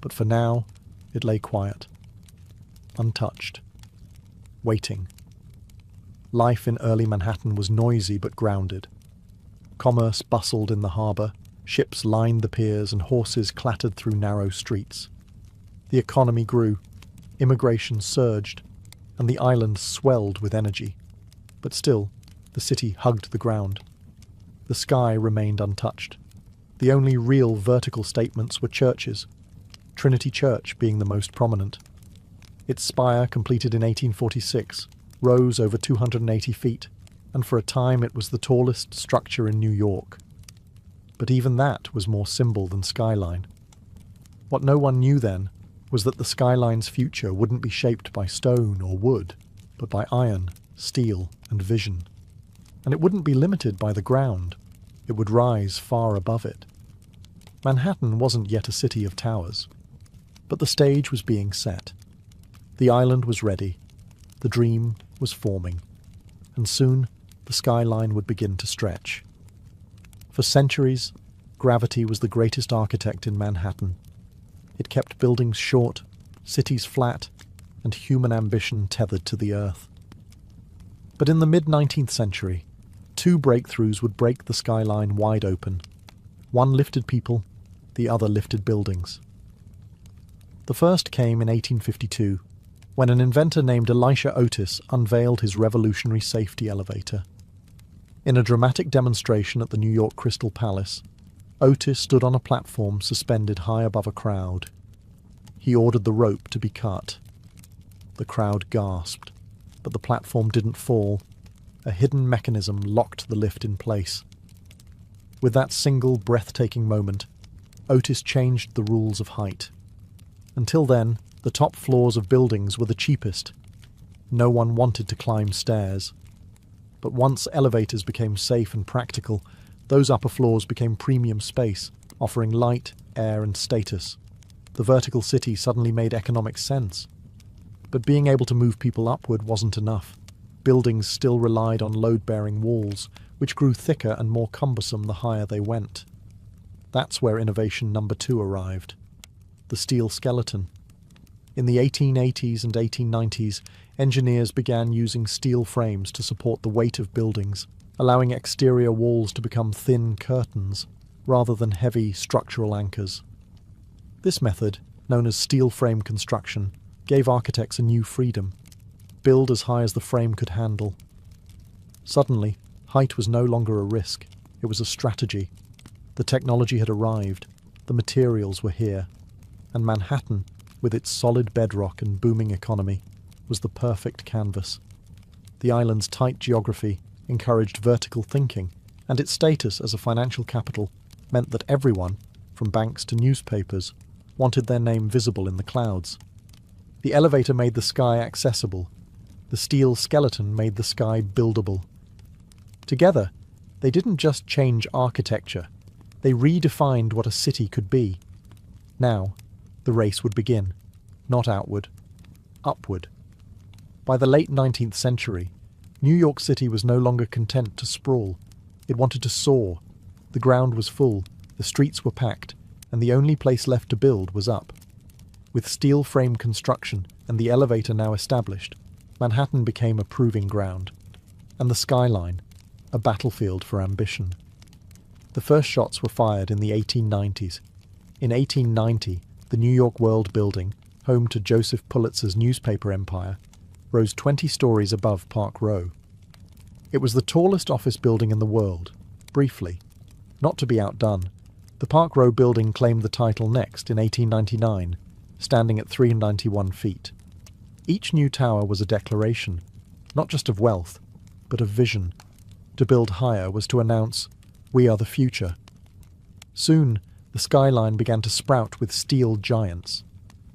But for now, it lay quiet, untouched, waiting. Life in early Manhattan was noisy but grounded. Commerce bustled in the harbour, ships lined the piers, and horses clattered through narrow streets. The economy grew, immigration surged, and the island swelled with energy. But still, the city hugged the ground. The sky remained untouched. The only real vertical statements were churches, Trinity Church being the most prominent. Its spire, completed in 1846, rose over 280 feet, and for a time it was the tallest structure in New York. But even that was more symbol than skyline. What no one knew then was that the skyline's future wouldn't be shaped by stone or wood, but by iron, steel, and vision. And it wouldn't be limited by the ground. It would rise far above it. Manhattan wasn't yet a city of towers, but the stage was being set. The island was ready. The dream was forming. And soon, the skyline would begin to stretch. For centuries, gravity was the greatest architect in Manhattan. It kept buildings short, cities flat, and human ambition tethered to the earth. But in the mid-19th century, two breakthroughs would break the skyline wide open. One lifted people, the other lifted buildings. The first came in 1852, when an inventor named Elisha Otis unveiled his revolutionary safety elevator. In a dramatic demonstration at the New York Crystal Palace, Otis stood on a platform suspended high above a crowd. He ordered the rope to be cut. The crowd gasped, but the platform didn't fall. A hidden mechanism locked the lift in place. With that single breathtaking moment, Otis changed the rules of height. Until then, the top floors of buildings were the cheapest. No one wanted to climb stairs. But once elevators became safe and practical, those upper floors became premium space, offering light, air, and status. The vertical city suddenly made economic sense. But being able to move people upward wasn't enough. Buildings still relied on load-bearing walls, which grew thicker and more cumbersome the higher they went. That's where innovation number 2 arrived: the steel skeleton. In the 1880s and 1890s, engineers began using steel frames to support the weight of buildings, allowing exterior walls to become thin curtains rather than heavy structural anchors. This method, known as steel frame construction, gave architects a new freedom: build as high as the frame could handle. Suddenly, height was no longer a risk, it was a strategy. The technology had arrived, the materials were here, and Manhattan, with its solid bedrock and booming economy, was the perfect canvas. The island's tight geography encouraged vertical thinking, and its status as a financial capital meant that everyone, from banks to newspapers, wanted their name visible in the clouds. The elevator made the sky accessible. The steel skeleton made the sky buildable. Together, they didn't just change architecture, they redefined what a city could be. Now, the race would begin, not outward, upward. By the late 19th century, New York City was no longer content to sprawl. It wanted to soar. The ground was full, the streets were packed, and the only place left to build was up. With steel frame construction and the elevator now established, Manhattan became a proving ground, and the skyline, a battlefield for ambition. The first shots were fired in the 1890s. In 1890, the New York World Building, home to Joseph Pulitzer's newspaper empire, rose 20 stories above Park Row. It was the tallest office building in the world, briefly. Not to be outdone, the Park Row building claimed the title next in 1899, standing at 391 feet. Each new tower was a declaration, not just of wealth, but of vision. To build higher was to announce, "We are the future." Soon, the skyline began to sprout with steel giants.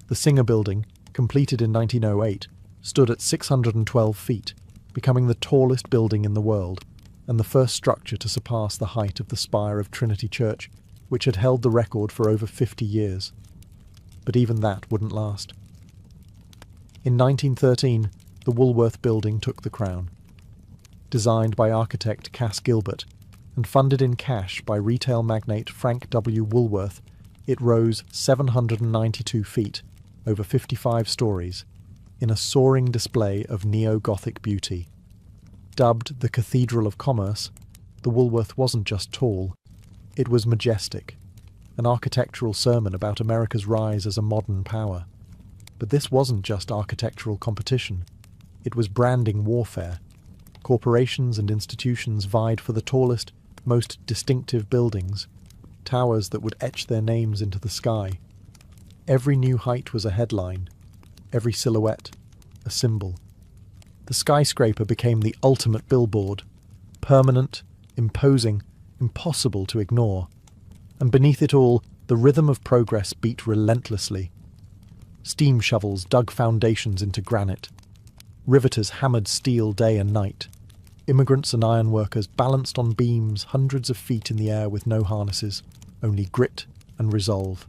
The Singer Building, completed in 1908, stood at 612 feet, becoming the tallest building in the world, and the first structure to surpass the height of the spire of Trinity Church, which had held the record for over 50 years. But even that wouldn't last. In 1913, the Woolworth Building took the crown. Designed by architect Cass Gilbert and funded in cash by retail magnate Frank W. Woolworth, it rose 792 feet, over 55 stories, in a soaring display of neo-Gothic beauty. Dubbed the Cathedral of Commerce, the Woolworth wasn't just tall, it was majestic, an architectural sermon about America's rise as a modern power. But this wasn't just architectural competition, it was branding warfare. Corporations and institutions vied for the tallest, most distinctive buildings, towers that would etch their names into the sky. Every new height was a headline, every silhouette a symbol. The skyscraper became the ultimate billboard, permanent, imposing, impossible to ignore. And beneath it all, the rhythm of progress beat relentlessly. Steam shovels dug foundations into granite. Riveters hammered steel day and night. Immigrants and ironworkers balanced on beams hundreds of feet in the air with no harnesses, only grit and resolve.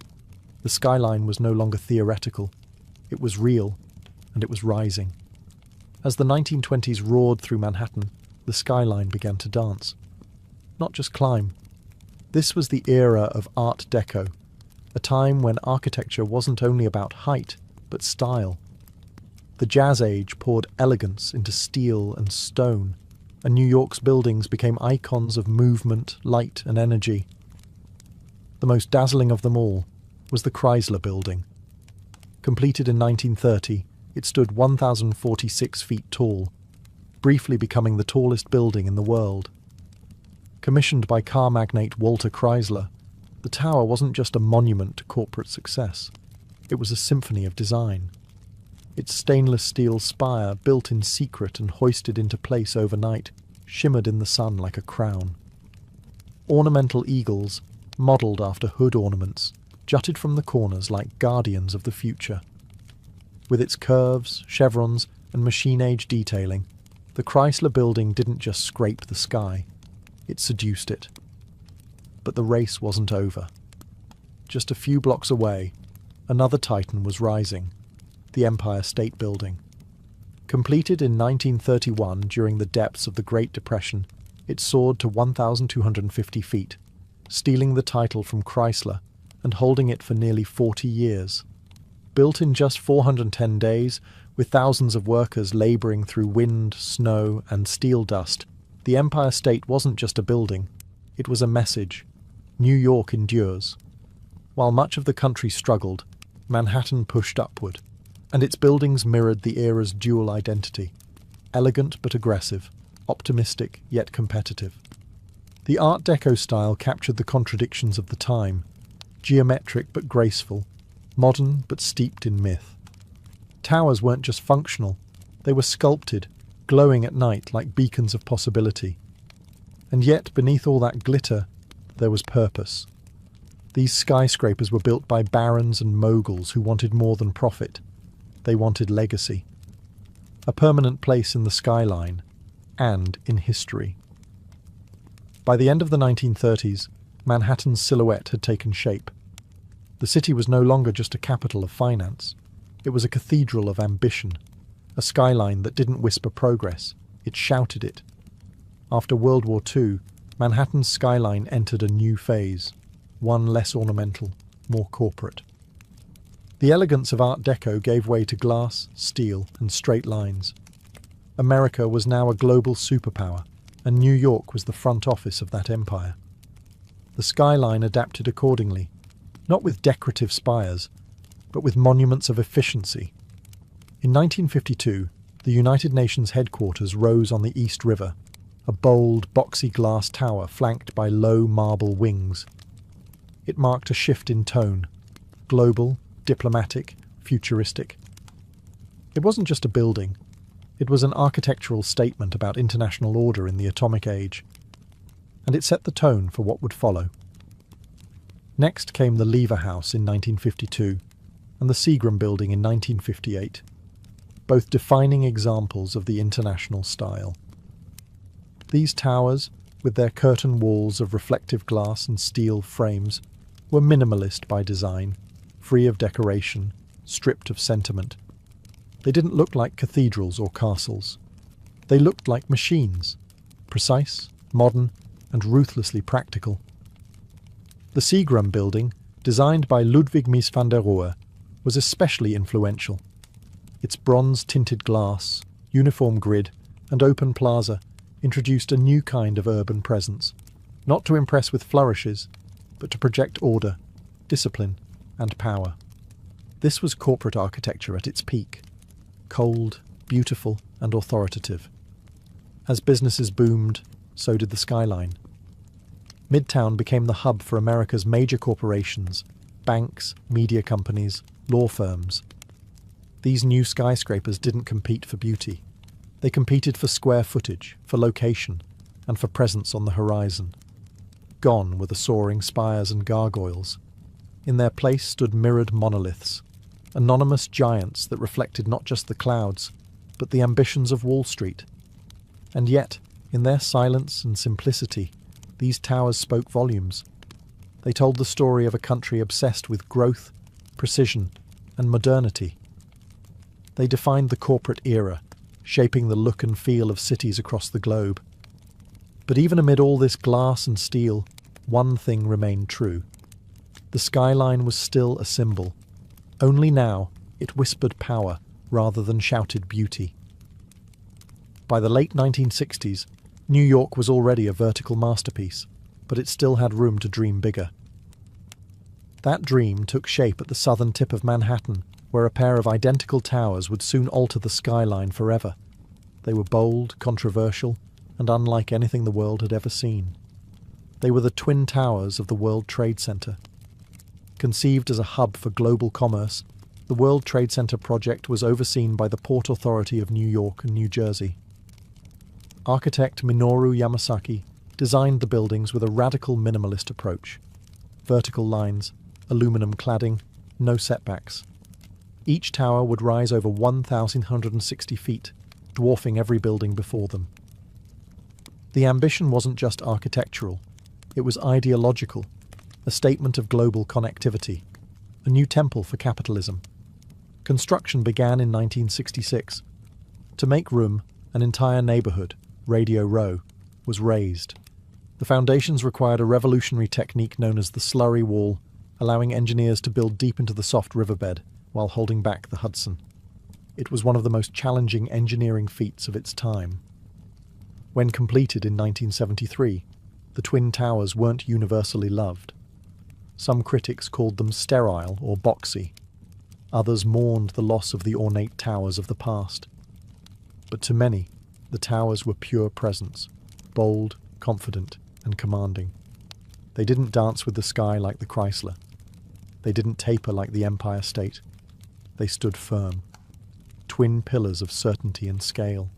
The skyline was no longer theoretical. It was real, and it was rising. As the 1920s roared through Manhattan, the skyline began to dance. Not just climb. This was the era of Art Deco, a time when architecture wasn't only about height, but style. The Jazz Age poured elegance into steel and stone, and New York's buildings became icons of movement, light, and energy. The most dazzling of them all was the Chrysler Building. Completed in 1930, it stood 1,046 feet tall, briefly becoming the tallest building in the world. Commissioned by car magnate Walter Chrysler, the tower wasn't just a monument to corporate success. It was a symphony of design. Its stainless steel spire, built in secret and hoisted into place overnight, shimmered in the sun like a crown. Ornamental eagles, modelled after hood ornaments, jutted from the corners like guardians of the future. With its curves, chevrons, and machine-age detailing, the Chrysler Building didn't just scrape the sky, it seduced it. But the race wasn't over. Just a few blocks away, another titan was rising, the Empire State Building. Completed in 1931 during the depths of the Great Depression, it soared to 1,250 feet, stealing the title from Chrysler and holding it for nearly 40 years. Built in just 410 days, with thousands of workers labouring through wind, snow, and steel dust, the Empire State wasn't just a building, it was a message. New York endures. While much of the country struggled, Manhattan pushed upward, and its buildings mirrored the era's dual identity, elegant but aggressive, optimistic yet competitive. The Art Deco style captured the contradictions of the time, geometric but graceful, modern but steeped in myth. Towers weren't just functional, they were sculpted, glowing at night like beacons of possibility. And yet, beneath all that glitter, there was purpose. These skyscrapers were built by barons and moguls who wanted more than profit. They wanted legacy. A permanent place in the skyline, and in history. By the end of the 1930s, Manhattan's silhouette had taken shape. The city was no longer just a capital of finance. It was a cathedral of ambition, a skyline that didn't whisper progress, it shouted it. After World War II, Manhattan's skyline entered a new phase, one less ornamental, more corporate. The elegance of Art Deco gave way to glass, steel, and straight lines. America was now a global superpower, and New York was the front office of that empire. The skyline adapted accordingly, not with decorative spires, but with monuments of efficiency. In 1952, the United Nations headquarters rose on the East River, a bold, boxy glass tower flanked by low marble wings. It marked a shift in tone, global, diplomatic, futuristic. It wasn't just a building, it was an architectural statement about international order in the atomic age, and it set the tone for what would follow. Next came the Lever House in 1952 and the Seagram Building in 1958, both defining examples of the international style. These towers, with their curtain walls of reflective glass and steel frames, were minimalist by design, free of decoration, stripped of sentiment. They didn't look like cathedrals or castles. They looked like machines, precise, modern, and ruthlessly practical. The Seagram Building, designed by Ludwig Mies van der Rohe, was especially influential. Its bronze-tinted glass, uniform grid, and open plaza introduced a new kind of urban presence, not to impress with flourishes, but to project order, discipline, and power. This was corporate architecture at its peak, cold, beautiful, and authoritative. As businesses boomed, so did the skyline. Midtown became the hub for America's major corporations, banks, media companies, law firms. These new skyscrapers didn't compete for beauty. They competed for square footage, for location, and for presence on the horizon. Gone were the soaring spires and gargoyles. In their place stood mirrored monoliths, anonymous giants that reflected not just the clouds, but the ambitions of Wall Street. And yet, in their silence and simplicity, these towers spoke volumes. They told the story of a country obsessed with growth, precision, and modernity. They defined the corporate era, shaping the look and feel of cities across the globe. But even amid all this glass and steel, one thing remained true. The skyline was still a symbol. Only now it whispered power, rather than shouted beauty. By the late 1960s, New York was already a vertical masterpiece, but it still had room to dream bigger. That dream took shape at the southern tip of Manhattan, where a pair of identical towers would soon alter the skyline forever. They were bold, controversial, and unlike anything the world had ever seen. They were the twin towers of the World Trade Center. Conceived as a hub for global commerce, the World Trade Center project was overseen by the Port Authority of New York and New Jersey. Architect Minoru Yamasaki designed the buildings with a radical minimalist approach. Vertical lines, aluminum cladding, no setbacks. Each tower would rise over 1,160 feet, dwarfing every building before them. The ambition wasn't just architectural, it was ideological, a statement of global connectivity, a new temple for capitalism. Construction began in 1966. To make room, an entire neighborhood, Radio Row, was raised. The foundations required a revolutionary technique known as the slurry wall, allowing engineers to build deep into the soft riverbed while holding back the Hudson. It was one of the most challenging engineering feats of its time. When completed in 1973, the Twin Towers weren't universally loved. Some critics called them sterile or boxy. Others mourned the loss of the ornate towers of the past. But to many, the towers were pure presence, bold, confident, and commanding. They didn't dance with the sky like the Chrysler. They didn't taper like the Empire State. They stood firm. Twin pillars of certainty and scale.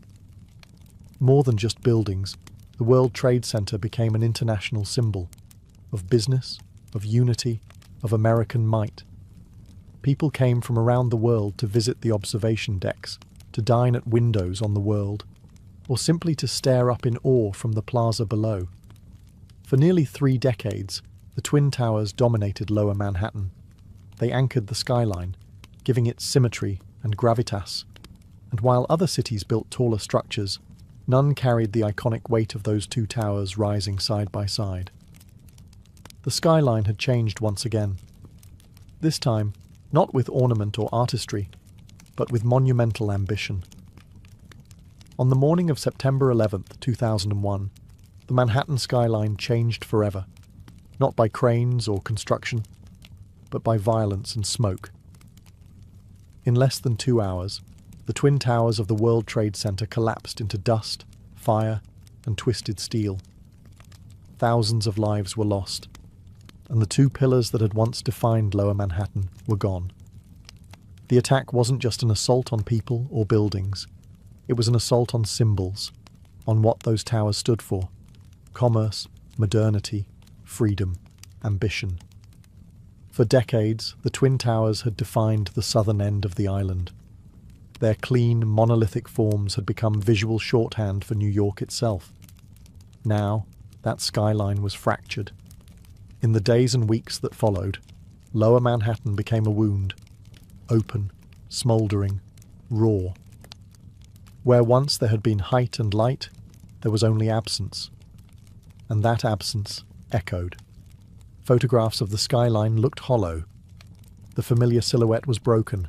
More than just buildings, the World Trade Center became an international symbol of business, of unity, of American might. People came from around the world to visit the observation decks, to dine at windows on the world, or simply to stare up in awe from the plaza below. For nearly 3 decades, the Twin Towers dominated Lower Manhattan. They anchored the skyline, giving it symmetry and gravitas. And while other cities built taller structures, none carried the iconic weight of those 2 towers rising side by side. The skyline had changed once again. This time, not with ornament or artistry, but with monumental ambition. On the morning of September 11th, 2001, the Manhattan skyline changed forever, not by cranes or construction, but by violence and smoke. In less than 2 hours, the Twin Towers of the World Trade Center collapsed into dust, fire, and twisted steel. Thousands of lives were lost, and the 2 pillars that had once defined Lower Manhattan were gone. The attack wasn't just an assault on people or buildings. It was an assault on symbols, on what those towers stood for: commerce, modernity, freedom, ambition. For decades, the Twin Towers had defined the southern end of the island. Their clean, monolithic forms had become visual shorthand for New York itself. Now, that skyline was fractured. In the days and weeks that followed, Lower Manhattan became a wound, open, smouldering, raw. Where once there had been height and light, there was only absence. And that absence echoed. Photographs of the skyline looked hollow. The familiar silhouette was broken,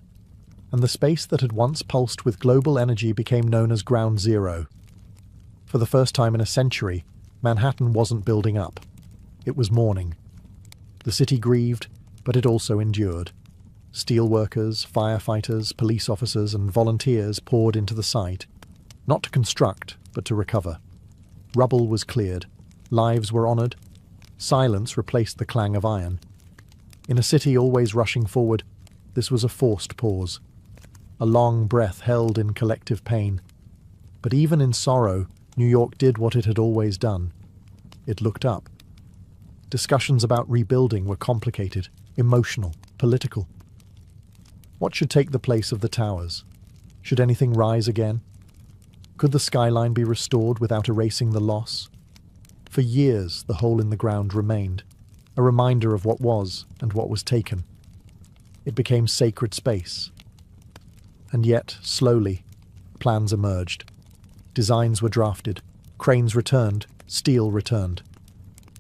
and the space that had once pulsed with global energy became known as Ground Zero. For the first time in a century, Manhattan wasn't building up. It was mourning. The city grieved, but it also endured. Steelworkers, firefighters, police officers, and volunteers poured into the site, not to construct, but to recover. Rubble was cleared. Lives were honoured. Silence replaced the clang of iron. In a city always rushing forward, this was a forced pause. A long breath held in collective pain. But even in sorrow, New York did what it had always done. It looked up. Discussions about rebuilding were complicated, emotional, political. What should take the place of the towers? Should anything rise again? Could the skyline be restored without erasing the loss? For years, the hole in the ground remained, a reminder of what was and what was taken. It became sacred space. And yet, slowly, plans emerged. Designs were drafted, cranes returned, steel returned.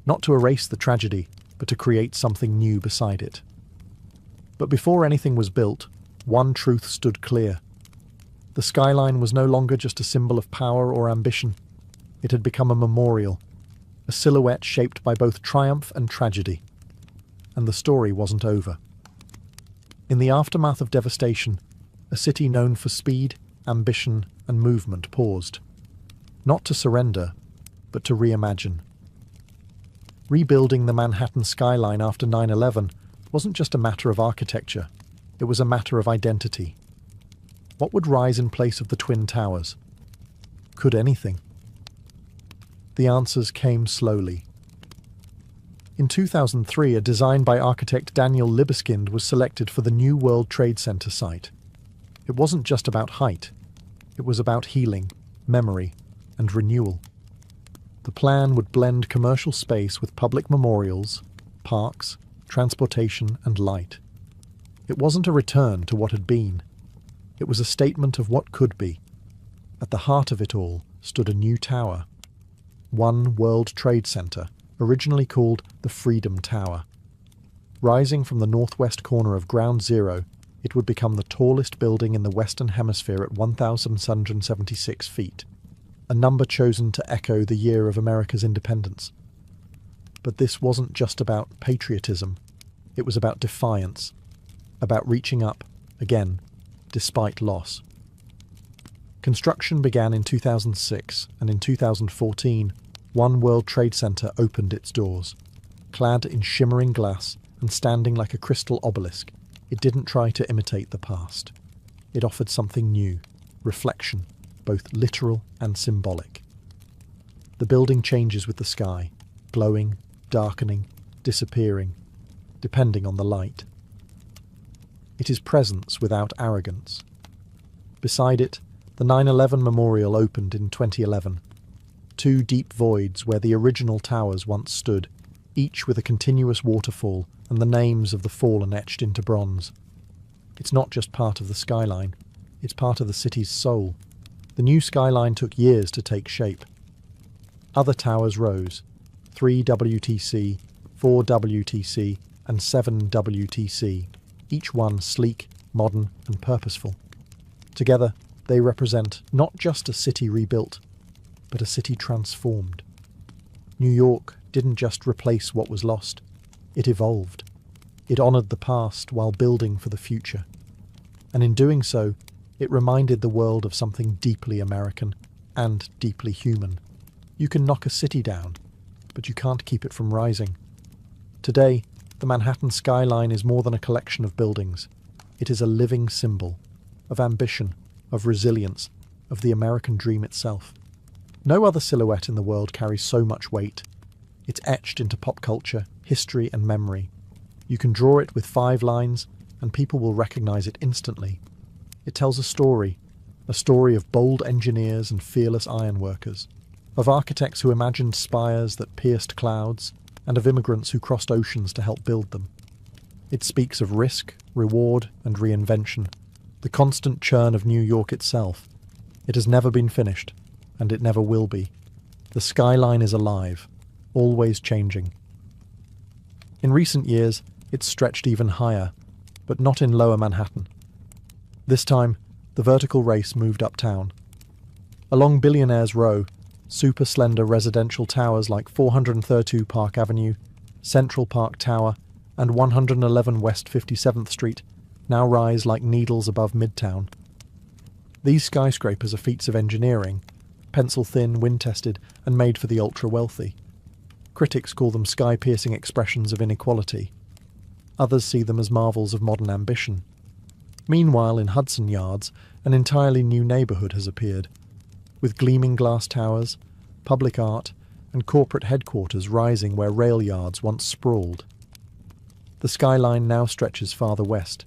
Not to erase the tragedy, but to create something new beside it. But before anything was built, one truth stood clear. The skyline was no longer just a symbol of power or ambition. It had become a memorial, a silhouette shaped by both triumph and tragedy. And the story wasn't over. In the aftermath of devastation, a city known for speed, ambition, and movement paused. Not to surrender, but to reimagine. Rebuilding the Manhattan skyline after 9/11 wasn't just a matter of architecture, it was a matter of identity. What would rise in place of the Twin Towers? Could anything? The answers came slowly. In 2003, a design by architect Daniel Libeskind was selected for the new World Trade Center site. It wasn't just about height, it was about healing, memory, and renewal. The plan would blend commercial space with public memorials, parks, transportation, and light. It wasn't a return to what had been. It was a statement of what could be. At the heart of it all stood a new tower. One World Trade Center, originally called the Freedom Tower. Rising from the northwest corner of Ground Zero, it would become the tallest building in the Western Hemisphere at 1,776 feet, a number chosen to echo the year of America's independence. But this wasn't just about patriotism. It was about defiance, about reaching up, again, despite loss. Construction began in 2006, and in 2014, One World Trade Center opened its doors. Clad in shimmering glass and standing like a crystal obelisk, it didn't try to imitate the past. It offered something new, reflection, both literal and symbolic. The building changes with the sky, glowing, darkening, disappearing, depending on the light. It is presence without arrogance. Beside it, the 9/11 Memorial opened in 2011. Two deep voids where the original towers once stood, each with a continuous waterfall and the names of the fallen etched into bronze. It's not just part of the skyline, it's part of the city's soul. The new skyline took years to take shape. Other towers rose, 3 WTC, 4 WTC, and 7 WTC, each one sleek, modern, and purposeful. Together, they represent not just a city rebuilt, but a city transformed. New York didn't just replace what was lost, it evolved. It honoured the past while building for the future. And in doing so, it reminded the world of something deeply American and deeply human. You can knock a city down, but you can't keep it from rising. Today, the Manhattan skyline is more than a collection of buildings. It is a living symbol of ambition, of resilience, of the American dream itself. No other silhouette in the world carries so much weight. It's etched into pop culture, history, and memory. You can draw it with 5 lines, and people will recognize it instantly. It tells a story of bold engineers and fearless ironworkers, of architects who imagined spires that pierced clouds, and of immigrants who crossed oceans to help build them. It speaks of risk, reward, and reinvention, the constant churn of New York itself. It has never been finished, and it never will be. The skyline is alive, always changing. In recent years, it's stretched even higher, but not in lower Manhattan. This time, the vertical race moved uptown. Along Billionaire's Row, super slender residential towers like 432 Park Avenue, Central Park Tower, and 111 West 57th Street now rise like needles above Midtown. These skyscrapers are feats of engineering, pencil-thin, wind-tested, and made for the ultra-wealthy. Critics call them sky-piercing expressions of inequality. Others see them as marvels of modern ambition. Meanwhile, in Hudson Yards, an entirely new neighbourhood has appeared, with gleaming glass towers, public art, and corporate headquarters rising where rail yards once sprawled. The skyline now stretches farther west,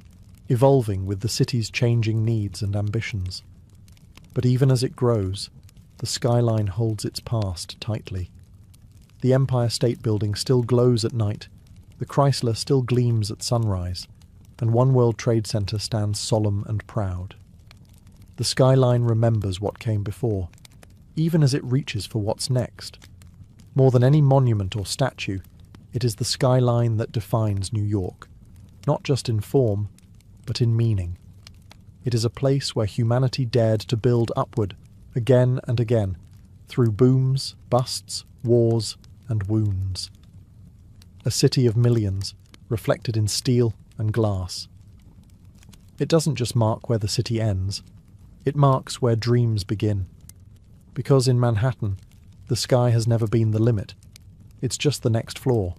evolving with the city's changing needs and ambitions. But even as it grows, the skyline holds its past tightly. The Empire State Building still glows at night, the Chrysler still gleams at sunrise, and One World Trade Center stands solemn and proud. The skyline remembers what came before, even as it reaches for what's next. More than any monument or statue, it is the skyline that defines New York, not just in form, but in meaning. It is a place where humanity dared to build upward, again and again, through booms, busts, wars, and wounds. A city of millions, reflected in steel and glass. It doesn't just mark where the city ends, it marks where dreams begin. Because in Manhattan, the sky has never been the limit, it's just the next floor.